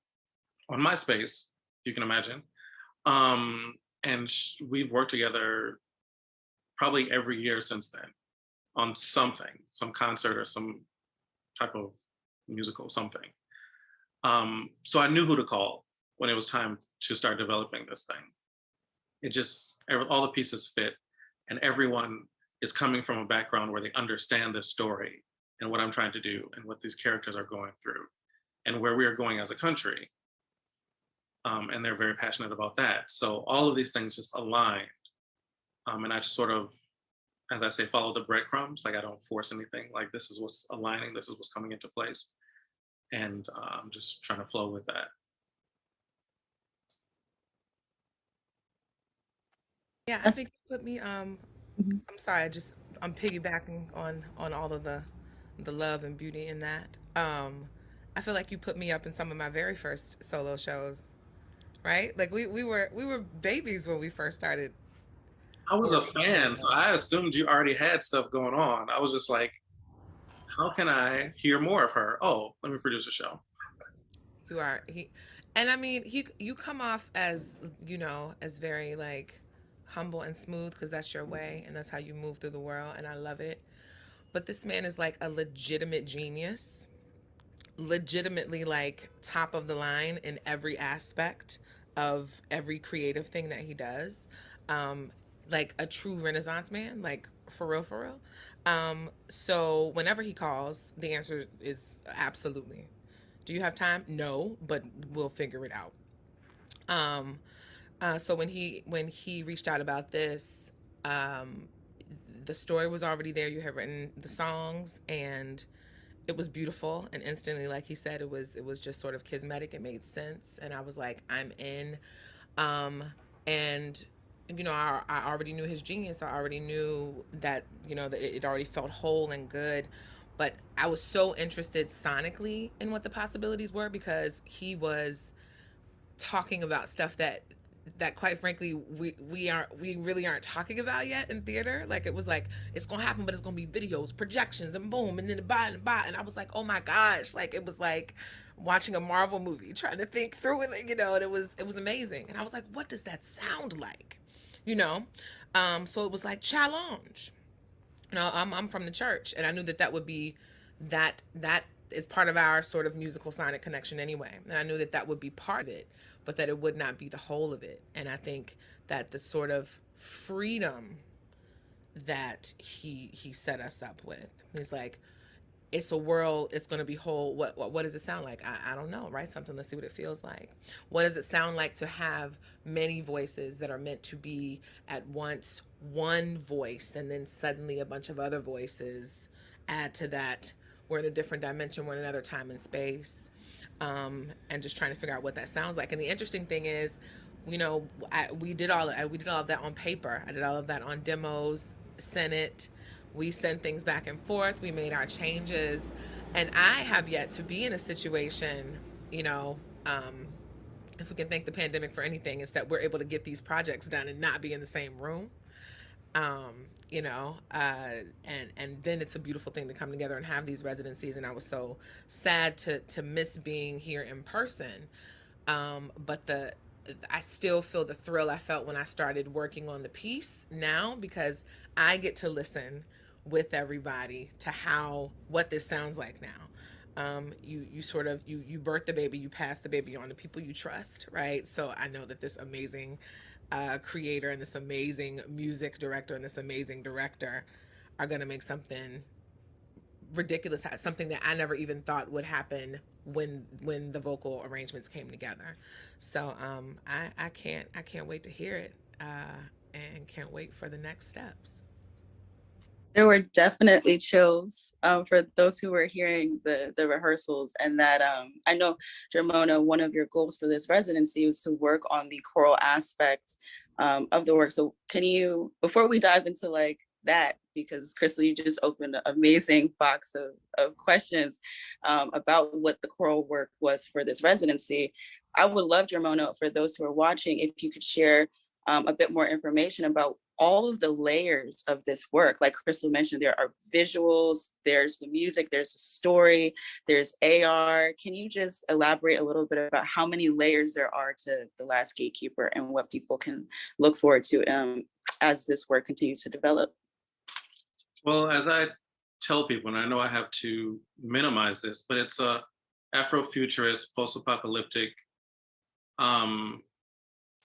on MySpace, if you can imagine. And we've worked together probably every year since then on something, some concert or some type of musical, something. So I knew who to call when it was time to start developing this thing. It just, all the pieces fit, and everyone is coming from a background where they understand this story and what I'm trying to do and what these characters are going through and where we are going as a country. And they're very passionate about that. So all of these things just aligned. And I just sort of, as I say, follow the breadcrumbs. Like I don't force anything. Like this is what's aligning. This is what's coming into place. And I'm just trying to flow with that. Yeah, I think you put me. I'm sorry. I'm piggybacking on all of the love and beauty in that. I feel like you put me up in some of my very first solo shows, right? Like we were babies when we first started. I was a fan, so I assumed you already had stuff going on. I was just like, how can I hear more of her? Oh, let me produce a show. And I mean, you come off as, as very like humble and smooth because that's your way and that's how you move through the world, and I love it. But this man is like a legitimate genius, legitimately like top of the line in every aspect of every creative thing that he does. Like a true Renaissance man, like for real, for real. So whenever he calls, the answer is absolutely. Do you have time? No, but we'll figure it out. So when he reached out about this, the story was already there. You had written the songs, and it was beautiful. And instantly, like he said, it was just sort of kismetic. It made sense, and I was like, I'm in. And I already knew his genius. I already knew that that it already felt whole and good. But I was so interested sonically in what the possibilities were because he was talking about stuff that that quite frankly we really aren't talking about yet in theater. Like it was like it's gonna happen, but it's gonna be videos, projections, and boom, and then the bye and bye. And I was like, oh my gosh, like it was like watching a Marvel movie, trying to think through it, you know. And it was amazing. And I was like, what does that sound like, you know? So it was like challenge. No, I'm from the church, and I knew that that would be that is part of our sort of musical sonic connection anyway, and I knew that that would be part of it, but that it would not be the whole of it. And I think that the sort of freedom that he set us up with, he's like, it's a world, it's going to be whole. What does it sound like? I don't know. Write something, let's see what it feels like. What does it sound like to have many voices that are meant to be at once one voice, and then suddenly a bunch of other voices add to that? We're in a different dimension, we're in another time and space, and just trying to figure out what that sounds like. And the interesting thing is, you know, we did all of that on paper. I did all of that on demos, sent it. We sent things back and forth. We made our changes. And I have yet to be in a situation, you know, if we can thank the pandemic for anything, is that we're able to get these projects done and not be in the same room. You know, and then it's a beautiful thing to come together and have these residencies. And I was so sad to miss being here in person. But I still feel the thrill I felt when I started working on the piece now, because I get to listen with everybody to what this sounds like now. You sort of you birth the baby, you pass the baby on to people you trust, right? So I know that this amazing creator and this amazing music director and this amazing director are going to make something ridiculous, something that I never even thought would happen when the vocal arrangements came together. So I can't wait to hear it, and can't wait for the next steps. There were definitely chills for those who were hearing the rehearsals, and that I know, Germono, one of your goals for this residency was to work on the choral aspect of the work. So can you, before we dive into like that, because Crystal, you just opened an amazing box of questions about what the choral work was for this residency, I would love, Germono, for those who are watching, if you could share a bit more information about all of the layers of this work. Like Crystal mentioned, there are visuals, there's the music, there's the story, there's AR. Can you just elaborate a little bit about how many layers there are to The Last Gatekeeper and what people can look forward to as this work continues to develop? Well, as I tell people, and I know I have to minimize this, but it's a Afro-futurist, post-apocalyptic,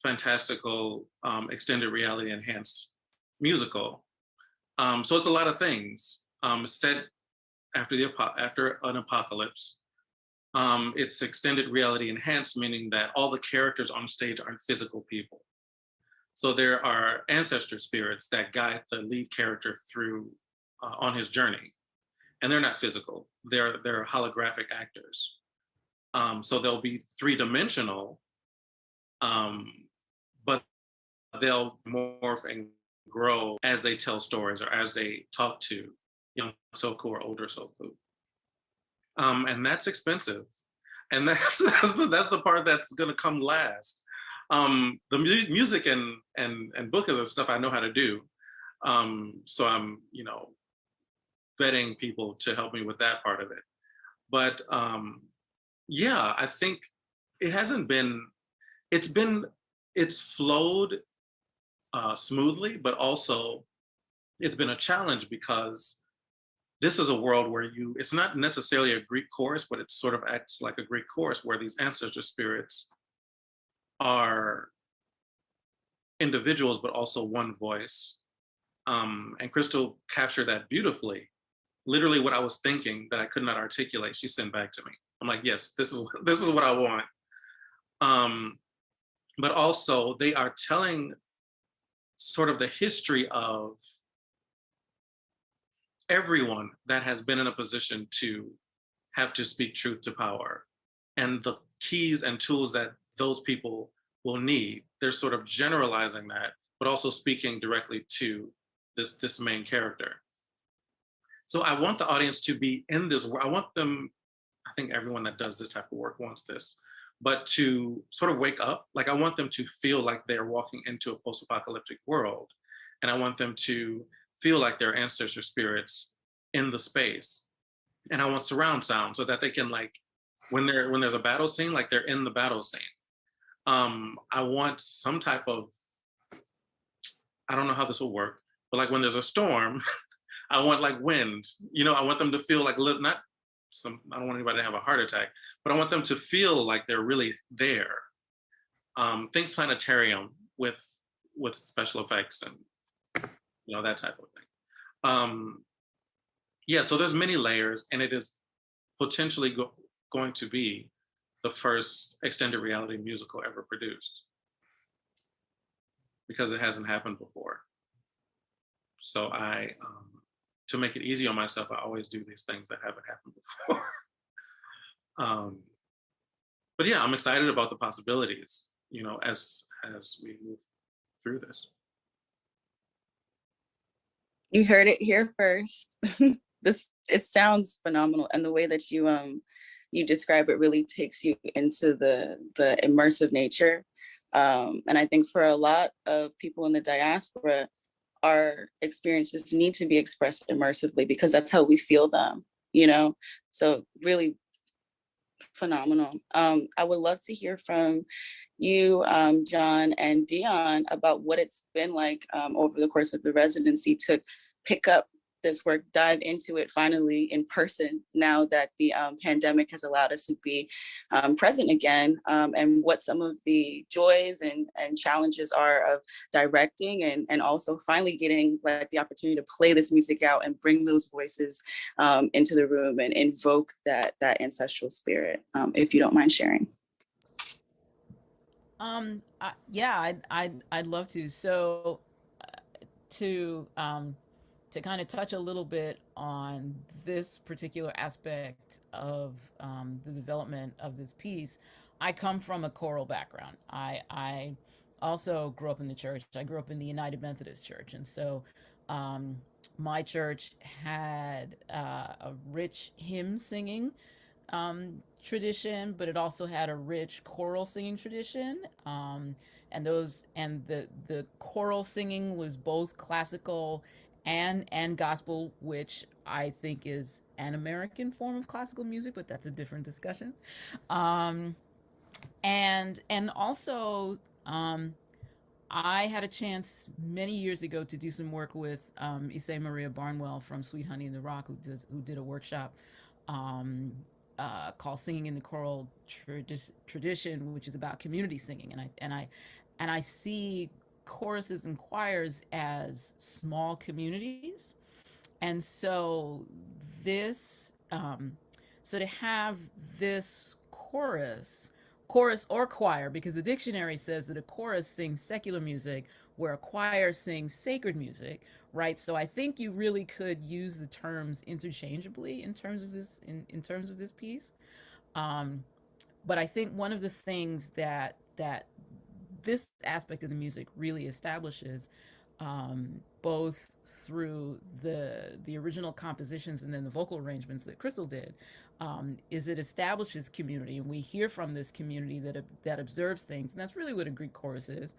fantastical, extended reality enhanced musical. So it's a lot of things. Set after an apocalypse. It's extended reality enhanced, meaning that all the characters on stage aren't physical people. So there are ancestor spirits that guide the lead character through on his journey, and they're not physical. They're holographic actors. So they'll be three-dimensional, but they'll morph and grow as they tell stories or as they talk to young Soku or older Soku. And that's expensive. And that's the part that's gonna come last. The music and book and stuff I know how to do. So I'm, vetting people to help me with that part of it. But yeah, I think it's flowed smoothly, but also it's been a challenge because this is a world where it's not necessarily a Greek chorus, but it sort of acts like a Greek chorus where these ancestor spirits are individuals, but also one voice. And Crystal captured that beautifully. Literally what I was thinking that I could not articulate, she sent back to me. I'm like, yes, this is what I want. But also they are telling sort of the history of everyone that has been in a position to have to speak truth to power and the keys and tools that those people will need. They're sort of generalizing that, but also speaking directly to this main character. So I want the audience to be in this world. I want them, I think everyone that does this type of work wants this, but to sort of wake up. Like, I want them to feel like they're walking into a post-apocalyptic world. And I want them to feel like their ancestor spirits in the space. And I want surround sound so that they can, like, when there's a battle scene, like they're in the battle scene. I want some type of, I don't know how this will work, but like when there's a storm, I want like wind, I want them to feel like, not some, I don't want anybody to have a heart attack, but I want them to feel like they're really there. Think planetarium with special effects and, that type of thing. Yeah, so there's many layers, and it is potentially going to be the first extended reality musical ever produced, because it hasn't happened before. So to make it easy on myself, I always do these things that haven't happened before. But yeah, I'm excited about the possibilities, as we move through this. You heard it here first. It sounds phenomenal, and the way that you describe it really takes you into the immersive nature. And I think for a lot of people in the diaspora, our experiences need to be expressed immersively because that's how we feel them, So really phenomenal. I would love to hear from you, John and Dion, about what it's been like over the course of the residency to pick up this work, dive into it finally in person now that the pandemic has allowed us to be present again, and what some of the joys and challenges are of directing and also finally getting like the opportunity to play this music out and bring those voices into the room and invoke that ancestral spirit, if you don't mind sharing. Yeah, I'd love to. So to kind of touch a little bit on this particular aspect of the development of this piece, I come from a choral background. I also grew up in the church. I grew up in the United Methodist Church. And so my church had a rich hymn singing tradition, but it also had a rich choral singing tradition. And the choral singing was both classical and gospel, which I think is an American form of classical music, but that's a different discussion. And also I had a chance many years ago to do some work with Issei Maria Barnwell from Sweet Honey in the Rock, who did a workshop called Singing in the Choral Tradition, which is about community singing. And I see choruses and choirs as small communities. And so so to have this chorus or choir, because the dictionary says that a chorus sings secular music where a choir sings sacred music, right? So I think you really could use the terms interchangeably in terms of this piece. But I think one of the things that this aspect of the music really establishes, both through the original compositions and then the vocal arrangements that Crystal did, is it establishes community, and we hear from this community that observes things, and that's really what a Greek chorus is.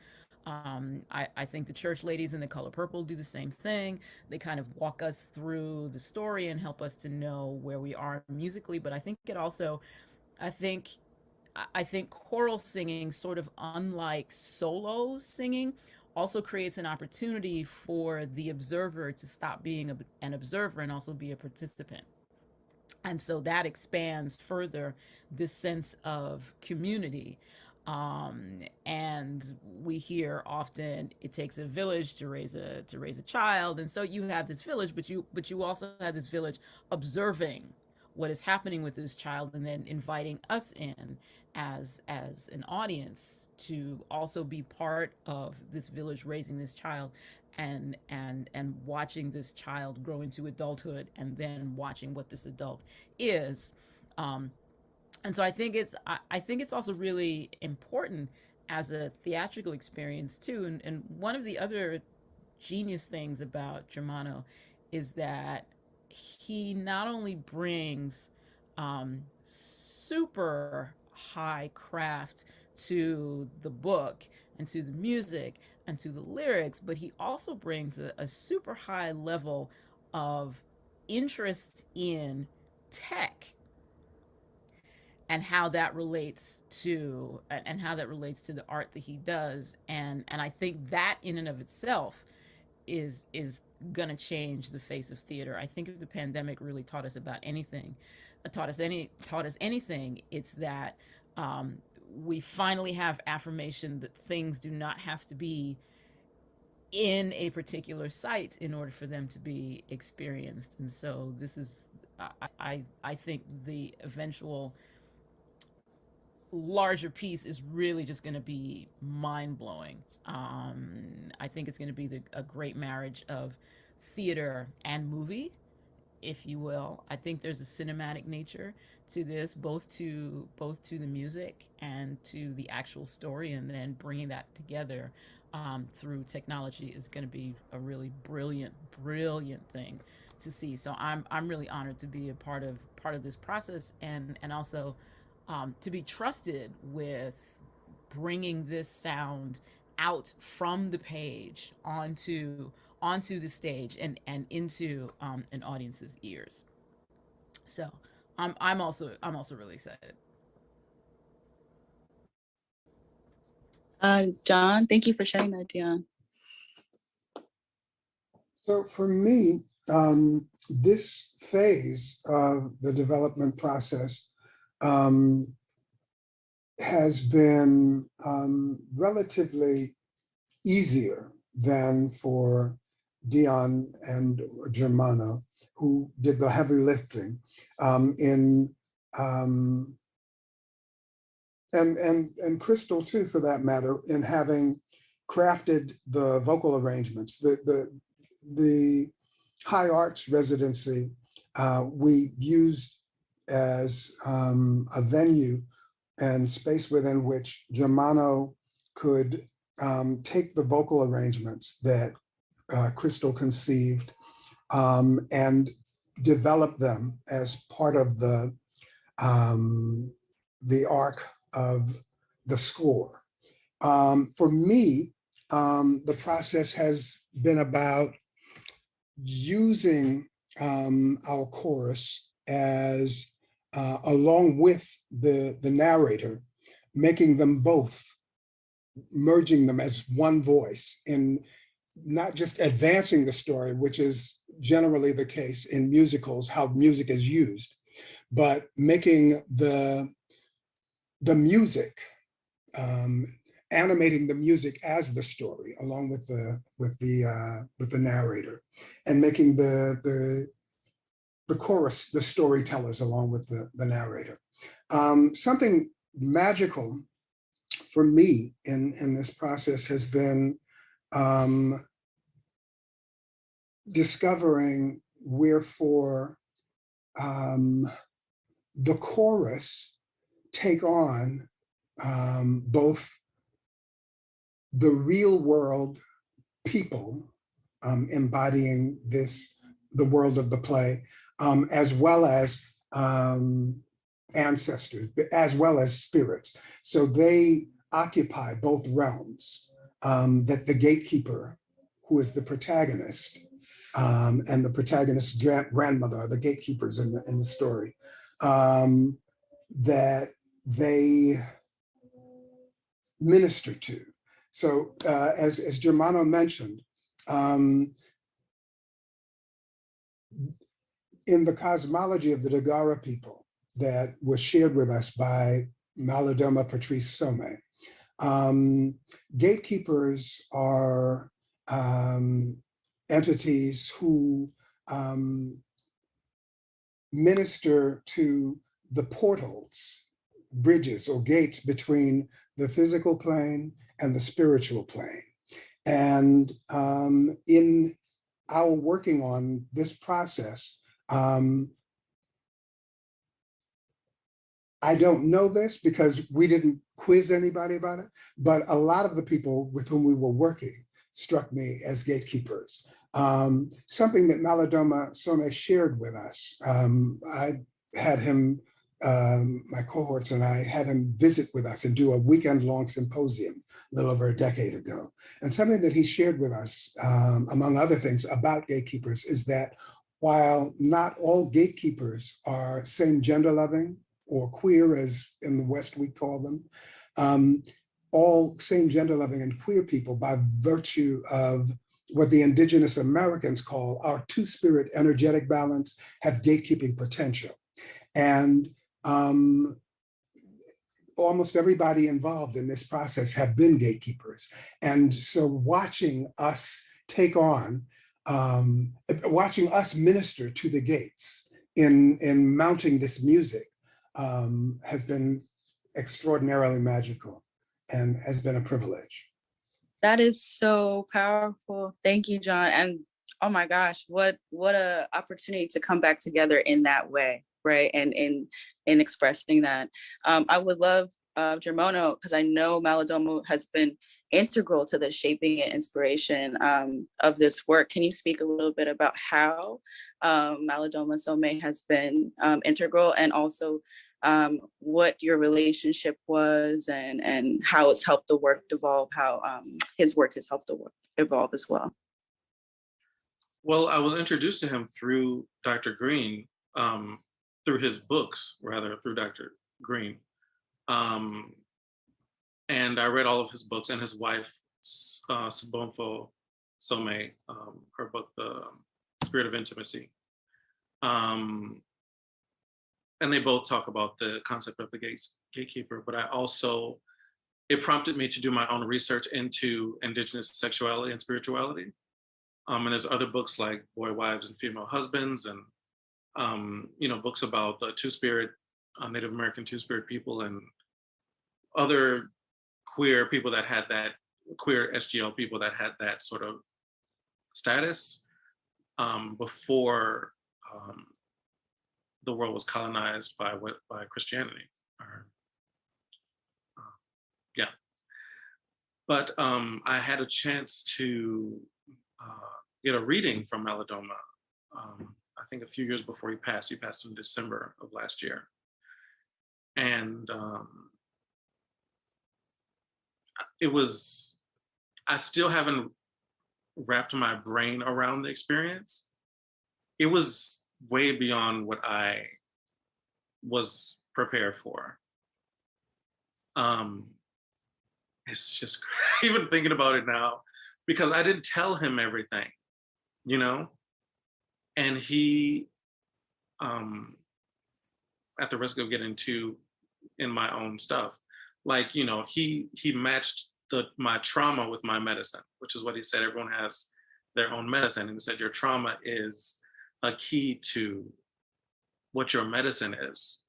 I think the church ladies in The Color Purple do the same thing. They kind of walk us through the story and help us to know where we are musically, but I think choral singing, sort of unlike solo singing, also creates an opportunity for the observer to stop being an observer and also be a participant. And so that expands further this sense of community. And we hear often it takes a village to raise a child, and so you have this village, but you also have this village observing what is happening with this child, and then inviting us in as an audience to also be part of this village raising this child, and watching this child grow into adulthood, and then watching what this adult is. And so I think it's also really important as a theatrical experience too. And one of the other genius things about Germono is that he not only brings super high craft to the book and to the music and to the lyrics, but he also brings a super high level of interest in tech and how that relates to the art that he does. And I think that in and of itself is going to change the face of theater. I think if the pandemic really taught us about anything, taught us anything, it's that we finally have affirmation that things do not have to be in a particular site in order for them to be experienced. And so this is, I think the eventual larger piece is really just going to be mind blowing. I think it's going to be a great marriage of theater and movie, if you will. I think there's a cinematic nature to this, both to the music and to the actual story, and then bringing that together through technology is going to be a really brilliant thing to see. So I'm really honored to be a part of this process, and also to be trusted with bringing this sound out from the page onto the stage and into an audience's ears. So I'm also really excited. John, thank you for sharing that, Dion. So for me, this phase of the development process has been relatively easier than for Dion and Germono, who did the heavy lifting and Crystal too, for that matter, in having crafted the vocal arrangements. The High Arts residency we used as a venue and space within which Germono could take the vocal arrangements that Crystal conceived and develop them as part of the arc of the score. For me, the process has been about using our chorus as along with the narrator, making them both, merging them as one voice in not just advancing the story, which is generally the case in musicals, how music is used, but making the music, animating the music as the story, along with the narrator, and making the chorus the storytellers along with the narrator. Something magical for me in this process has been discovering wherefore the chorus take on both the real world people embodying the world of the play, as well as ancestors, as well as spirits. So they occupy both realms that the gatekeeper, who is the protagonist, and the protagonist's grandmother are the gatekeepers in the story, that they minister to. So as Germono mentioned, in the cosmology of the Dagara people that was shared with us by Malidoma Patrice Somé, gatekeepers are entities who minister to the portals, bridges or gates between the physical plane and the spiritual plane. And in our working on this process, I don't know this because we didn't quiz anybody about it, but a lot of the people with whom we were working struck me as gatekeepers. Something that Malidoma Somé shared with us. I had him my cohorts and I had him visit with us and do a weekend-long symposium a little over a decade ago. And something that he shared with us, among other things about gatekeepers, is that while not all gatekeepers are same gender loving or queer, as in the West we call them, all same gender loving and queer people, by virtue of what the indigenous Americans call our two-spirit energetic balance, have gatekeeping potential. And almost everybody involved in this process have been gatekeepers. And so watching us take on, watching us minister to the gates in mounting this music has been extraordinarily magical and has been a privilege. That is so powerful. Thank you, John. And oh my gosh, what a opportunity to come back together in that way, right? And in expressing that. I would love Germono, because I know Malidoma has been integral to the shaping and inspiration of this work. Can you speak a little bit about how Malidoma Somé has been integral, and also what your relationship was and how it's helped the work evolve, how his work has helped the work evolve as well? Well, I was introduced to him through Dr. Green, through his books, rather, through Dr. Green. And I read all of his books, and his wife, Sabonfo Somé, her book, The Spirit of Intimacy. And they both talk about the concept of the gatekeeper, but I also, it prompted me to do my own research into indigenous sexuality and spirituality. And there's other books like Boy Wives and Female Husbands, and books about the Two-Spirit, Native American Two-Spirit people, and other queer people that had that, queer SGL people that had that sort of status before the world was colonized by Christianity. But I had a chance to get a reading from Malidoma. I think a few years before he passed. He passed in December of last year. And I still haven't wrapped my brain around the experience. It was way beyond what I was prepared for. It's just even thinking about it now, because I didn't tell him everything, and he, at the risk of getting too in my own stuff, he matched my trauma with my medicine, which is what he said. Everyone has their own medicine, and he said your trauma is a key to what your medicine is.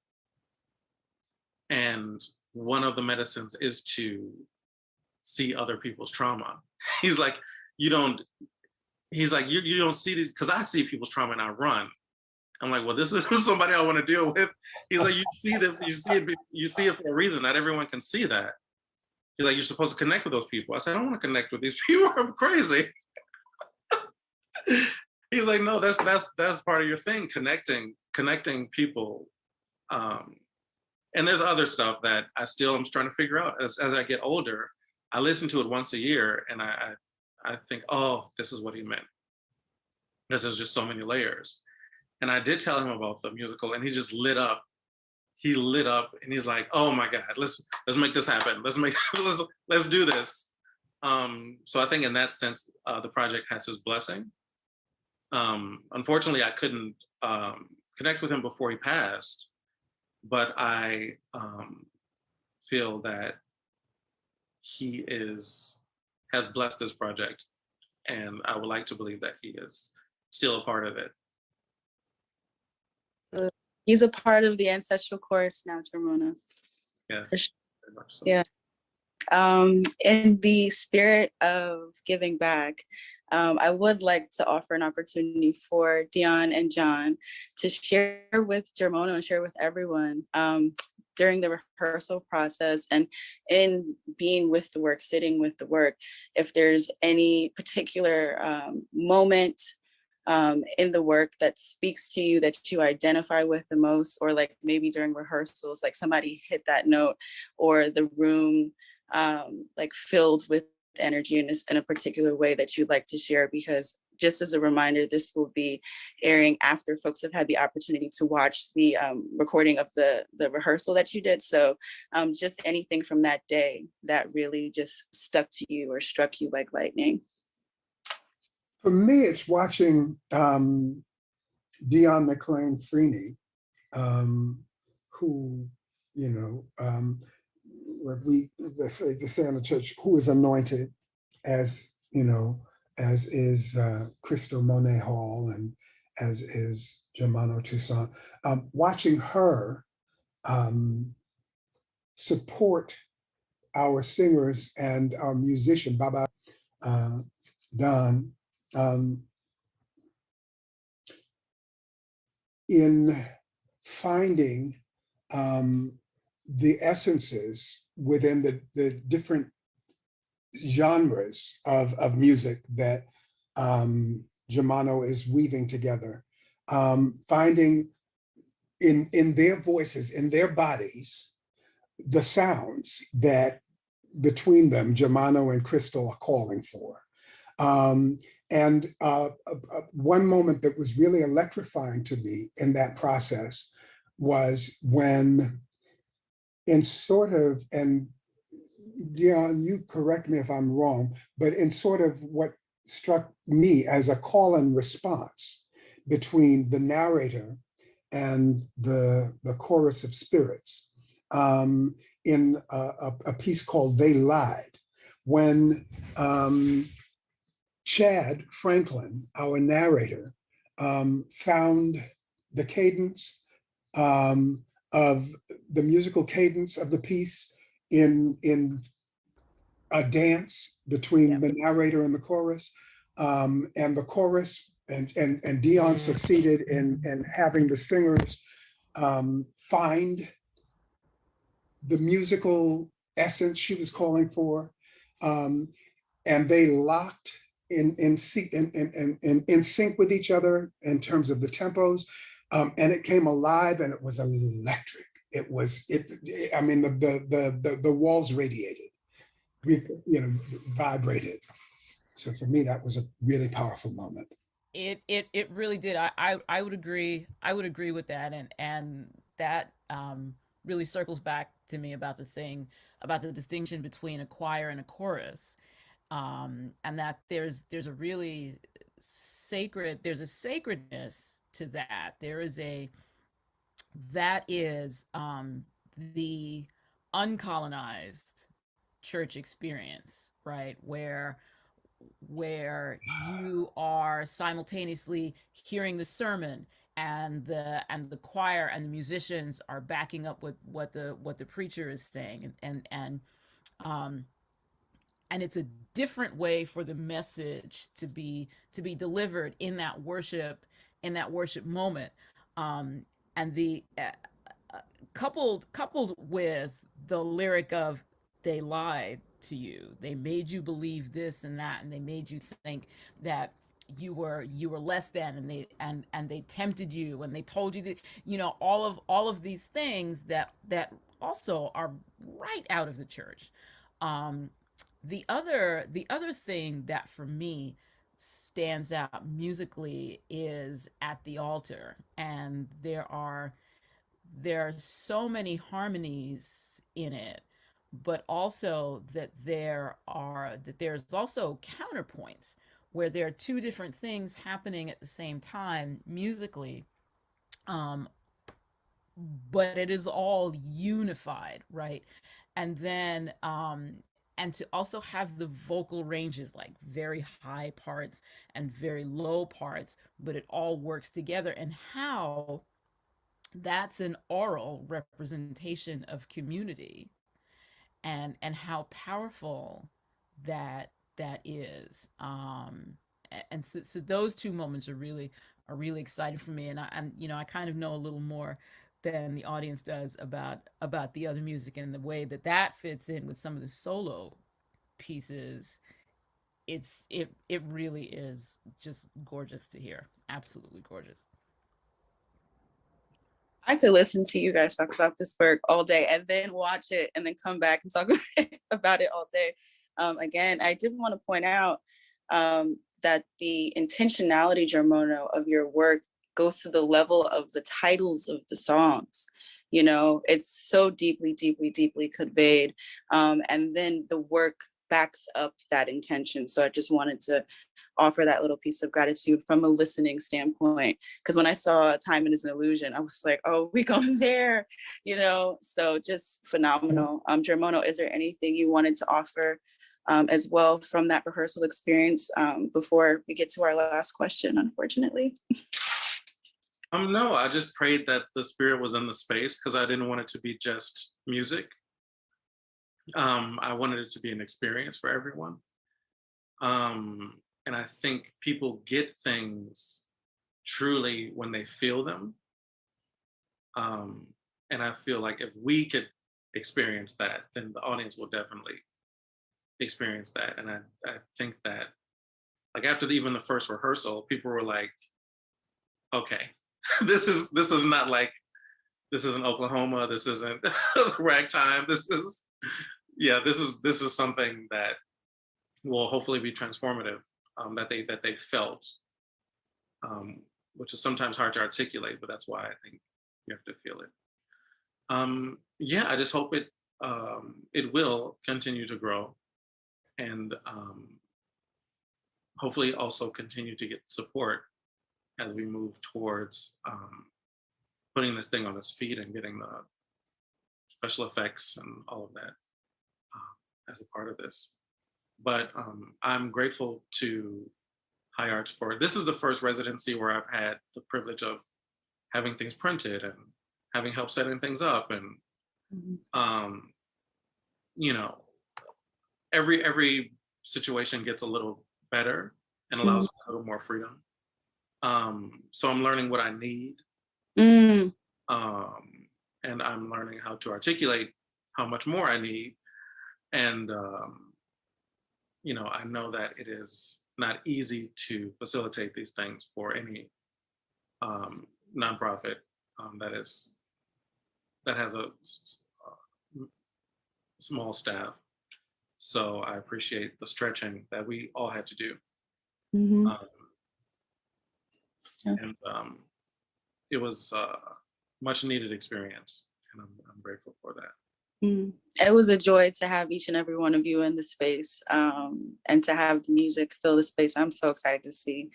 And one of the medicines is to see other people's trauma. He's like, you don't see these, because I see people's trauma and I run. I'm like, well, this is somebody I want to deal with. He's like, you see it for a reason. Not everyone can see that. He's like, you're supposed to connect with those people. I said, I don't want to connect with these people. I'm crazy. He's like, no, that's part of your thing, connecting people. And there's other stuff that I'm trying to figure out. As I get older, I listen to it once a year, and I think, oh, this is what he meant. Because there's just so many layers. And I did tell him about the musical, and he just lit up. He lit up, and he's like, "Oh my God, let's make this happen. Let's do this." So I think in that sense, the project has his blessing. Unfortunately, I couldn't connect with him before he passed, but I feel that he has blessed this project, and I would like to believe that he is still a part of it. He's a part of the ancestral chorus now, Germono. Yeah. Very much so. Yeah. In the spirit of giving back, I would like to offer an opportunity for Dion and John to share with Germono and share with everyone during the rehearsal process and in being with the work, sitting with the work, if there's any particular moment in the work that speaks to you, that you identify with the most, or like maybe during rehearsals, like somebody hit that note, or the room like filled with energy in a particular way that you'd like to share? Because just as a reminder, this will be airing after folks have had the opportunity to watch the recording of the rehearsal that you did. So just anything from that day that really just stuck to you or struck you like lightning. For me, it's watching Dion McLean Freeney, who, you know, what we say in the church, who is anointed, as you know, as is Crystal Monet Hall and as is Germono Toussaint. Watching her support our singers and our musician, Baba Don, in finding the essences within the different genres of music that Germano is weaving together, finding in their voices, in their bodies, the sounds that between them, Germano and Crystal are calling for. And one moment that was really electrifying to me in that process was when, in sort of, and Dion, you correct me if I'm wrong, but in sort of what struck me as a call and response between the narrator and the chorus of spirits, in a piece called They Lied, when Chad Franklin, our narrator, found the cadence of the musical cadence of the piece in a dance between the narrator and the chorus, and the chorus, and Dion succeeded in having the singers find the musical essence she was calling for, and they locked in sync with each other in terms of the tempos, and it came alive, and it was electric. I mean, the walls radiated, vibrated. So for me, that was a really powerful moment. It really did. I would agree. I would agree with that, and that really circles back to me about the distinction between a choir and a chorus, and that there's a really there's a sacredness to that. That is the uncolonized church experience, right? Where you are simultaneously hearing the sermon, and the choir and the musicians are backing up what the preacher is saying, and it's a different way for the message to be delivered in that worship moment, and the coupled with the lyric of they lied to you, they made you believe this and that, and they made you think that you were less than, and they tempted you, and they told you that, all of these things that also are right out of the church. The other thing that for me stands out musically is At the Altar, and there are so many harmonies in it, but also that there's also counterpoints where there are two different things happening at the same time musically, but it is all unified, right? And then and to also have the vocal ranges, like very high parts and very low parts, but it all works together, and how that's an oral representation of community, and how powerful that is. And so those two moments are really exciting for me, and I kind of know a little more than the audience does about the other music, and the way that fits in with some of the solo pieces it really is just gorgeous to hear. Absolutely gorgeous. I could listen to you guys talk about this work all day and then watch it and then come back and talk about it all day. Again, I did want to point out that the intentionality, Germono, of your work goes to the level of the titles of the songs. You know, it's so deeply, deeply, deeply conveyed. And then the work backs up that intention. So I just wanted to offer that little piece of gratitude from a listening standpoint. Because when I saw Time is an Illusion, I was like, oh, we going there, you know? So just phenomenal. Germono, is there anything you wanted to offer as well from that rehearsal experience before we get to our last question, unfortunately? No, I just prayed that the spirit was in the space because I didn't want it to be just music. I wanted it to be an experience for everyone. And I think people get things truly when they feel them. And I feel like if we could experience that, then the audience will definitely experience that. And I think that, like, after even the first rehearsal, people were like, okay, this is not like, this isn't Oklahoma, this isn't ragtime, this is something that will hopefully be transformative, that they felt, which is sometimes hard to articulate, but that's why I think you have to feel it. Yeah, I just hope it will continue to grow, and hopefully also continue to get support as we move towards putting this thing on its feet and getting the special effects and all of that as a part of this. But I'm grateful to High Arts for, this is the first residency where I've had the privilege of having things printed and having help setting things up. And, you know, every situation gets a little better and allows me a little more freedom. So I'm learning what I need. And I'm learning how to articulate how much more I need. And, you know, I know that it is not easy to facilitate these things for any nonprofit that has a small staff. So I appreciate the stretching that we all had to do. And it was a much needed experience, and I'm grateful for that. It was a joy to have each and every one of you in the space, and to have the music fill the space. I'm so excited to see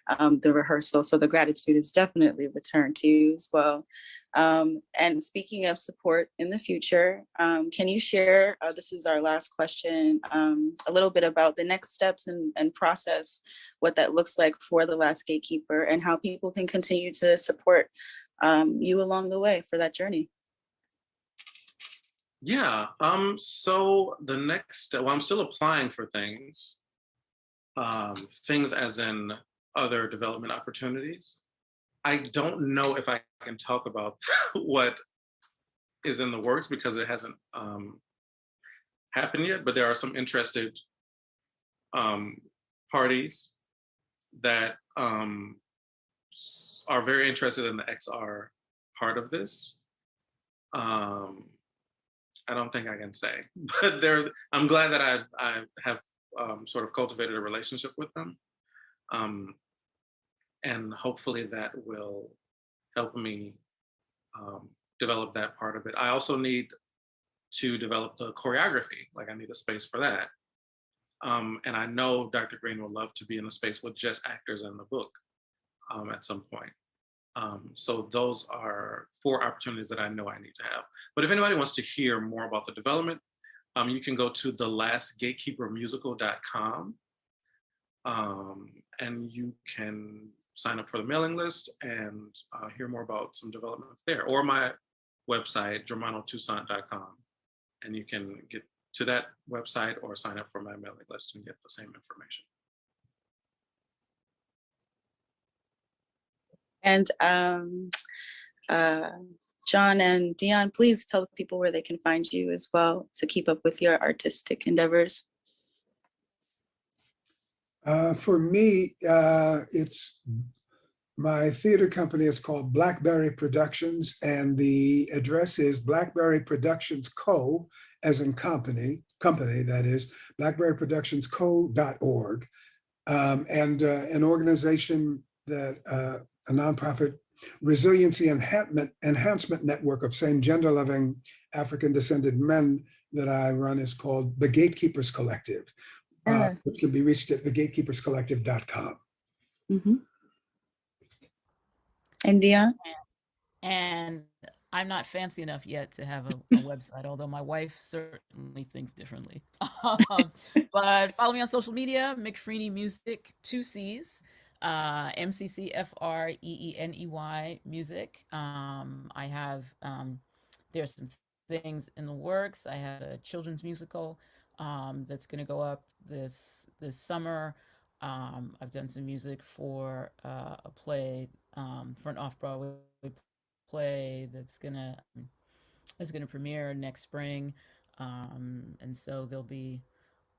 the rehearsal. So the gratitude is definitely returned to you as well. And speaking of support in the future, can you share, this is our last question, a little bit about the next steps and process, what that looks like for the Last Gatekeeper, and how people can continue to support you along the way for that journey? Yeah, so the next, well, I'm still applying for things, things as in other development opportunities. I don't know if I can talk about what is in the works because it hasn't happened yet, but there are some interested parties that are very interested in the XR part of this. I don't think I can say, but I'm glad that I have sort of cultivated a relationship with them. And hopefully that will help me develop that part of it. I also need to develop the choreography, like I need a space for that. And I know Dr. Green would love to be in a space with just actors in the book at some point. So those are 4 opportunities that I know I need to have. But if anybody wants to hear more about the development, you can go to thelastgatekeepermusical.com, and you can sign up for the mailing list and hear more about some developments there, or my website, germonotoussant.com. And you can get to that website or sign up for my mailing list and get the same information. And John and Dion, please tell people where they can find you as well to keep up with your artistic endeavors. For me, it's my theater company is called Blackberry Productions, and the address is Blackberry Productions Co. as in company that is blackberryproductionsco.org, and an organization that a nonprofit resiliency enhancement network of same gender loving African descended men that I run is called the Gatekeepers Collective, which can be reached at thegatekeeperscollective.com. Mm-hmm. And Dion? And I'm not fancy enough yet to have a website, although my wife certainly thinks differently. But follow me on social media, McFreeney Music, 2 C's, MCCFREENEY Music. I have, there's some things in the works. I have a children's musical that's going to go up this summer. I've done some music for a play, for an off-Broadway play that's gonna premiere next spring, and so there'll be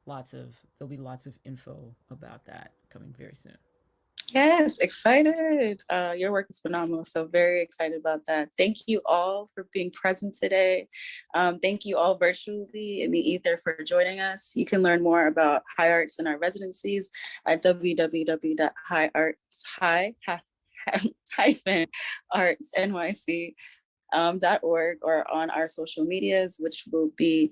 lots of info about that coming very soon. Yes, excited. Your work is phenomenal. So very excited about that. Thank you all for being present today. Thank you all virtually in the ether for joining us. You can learn more about High Arts and our residencies at www.higharts-artsnyc.org or on our social medias, which will be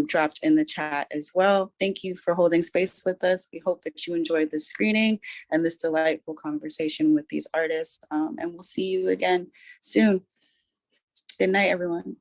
dropped in the chat as well. Thank you for holding space with us. We hope that you enjoyed this screening and this delightful conversation with these artists. And we'll see you again soon. Good night, everyone.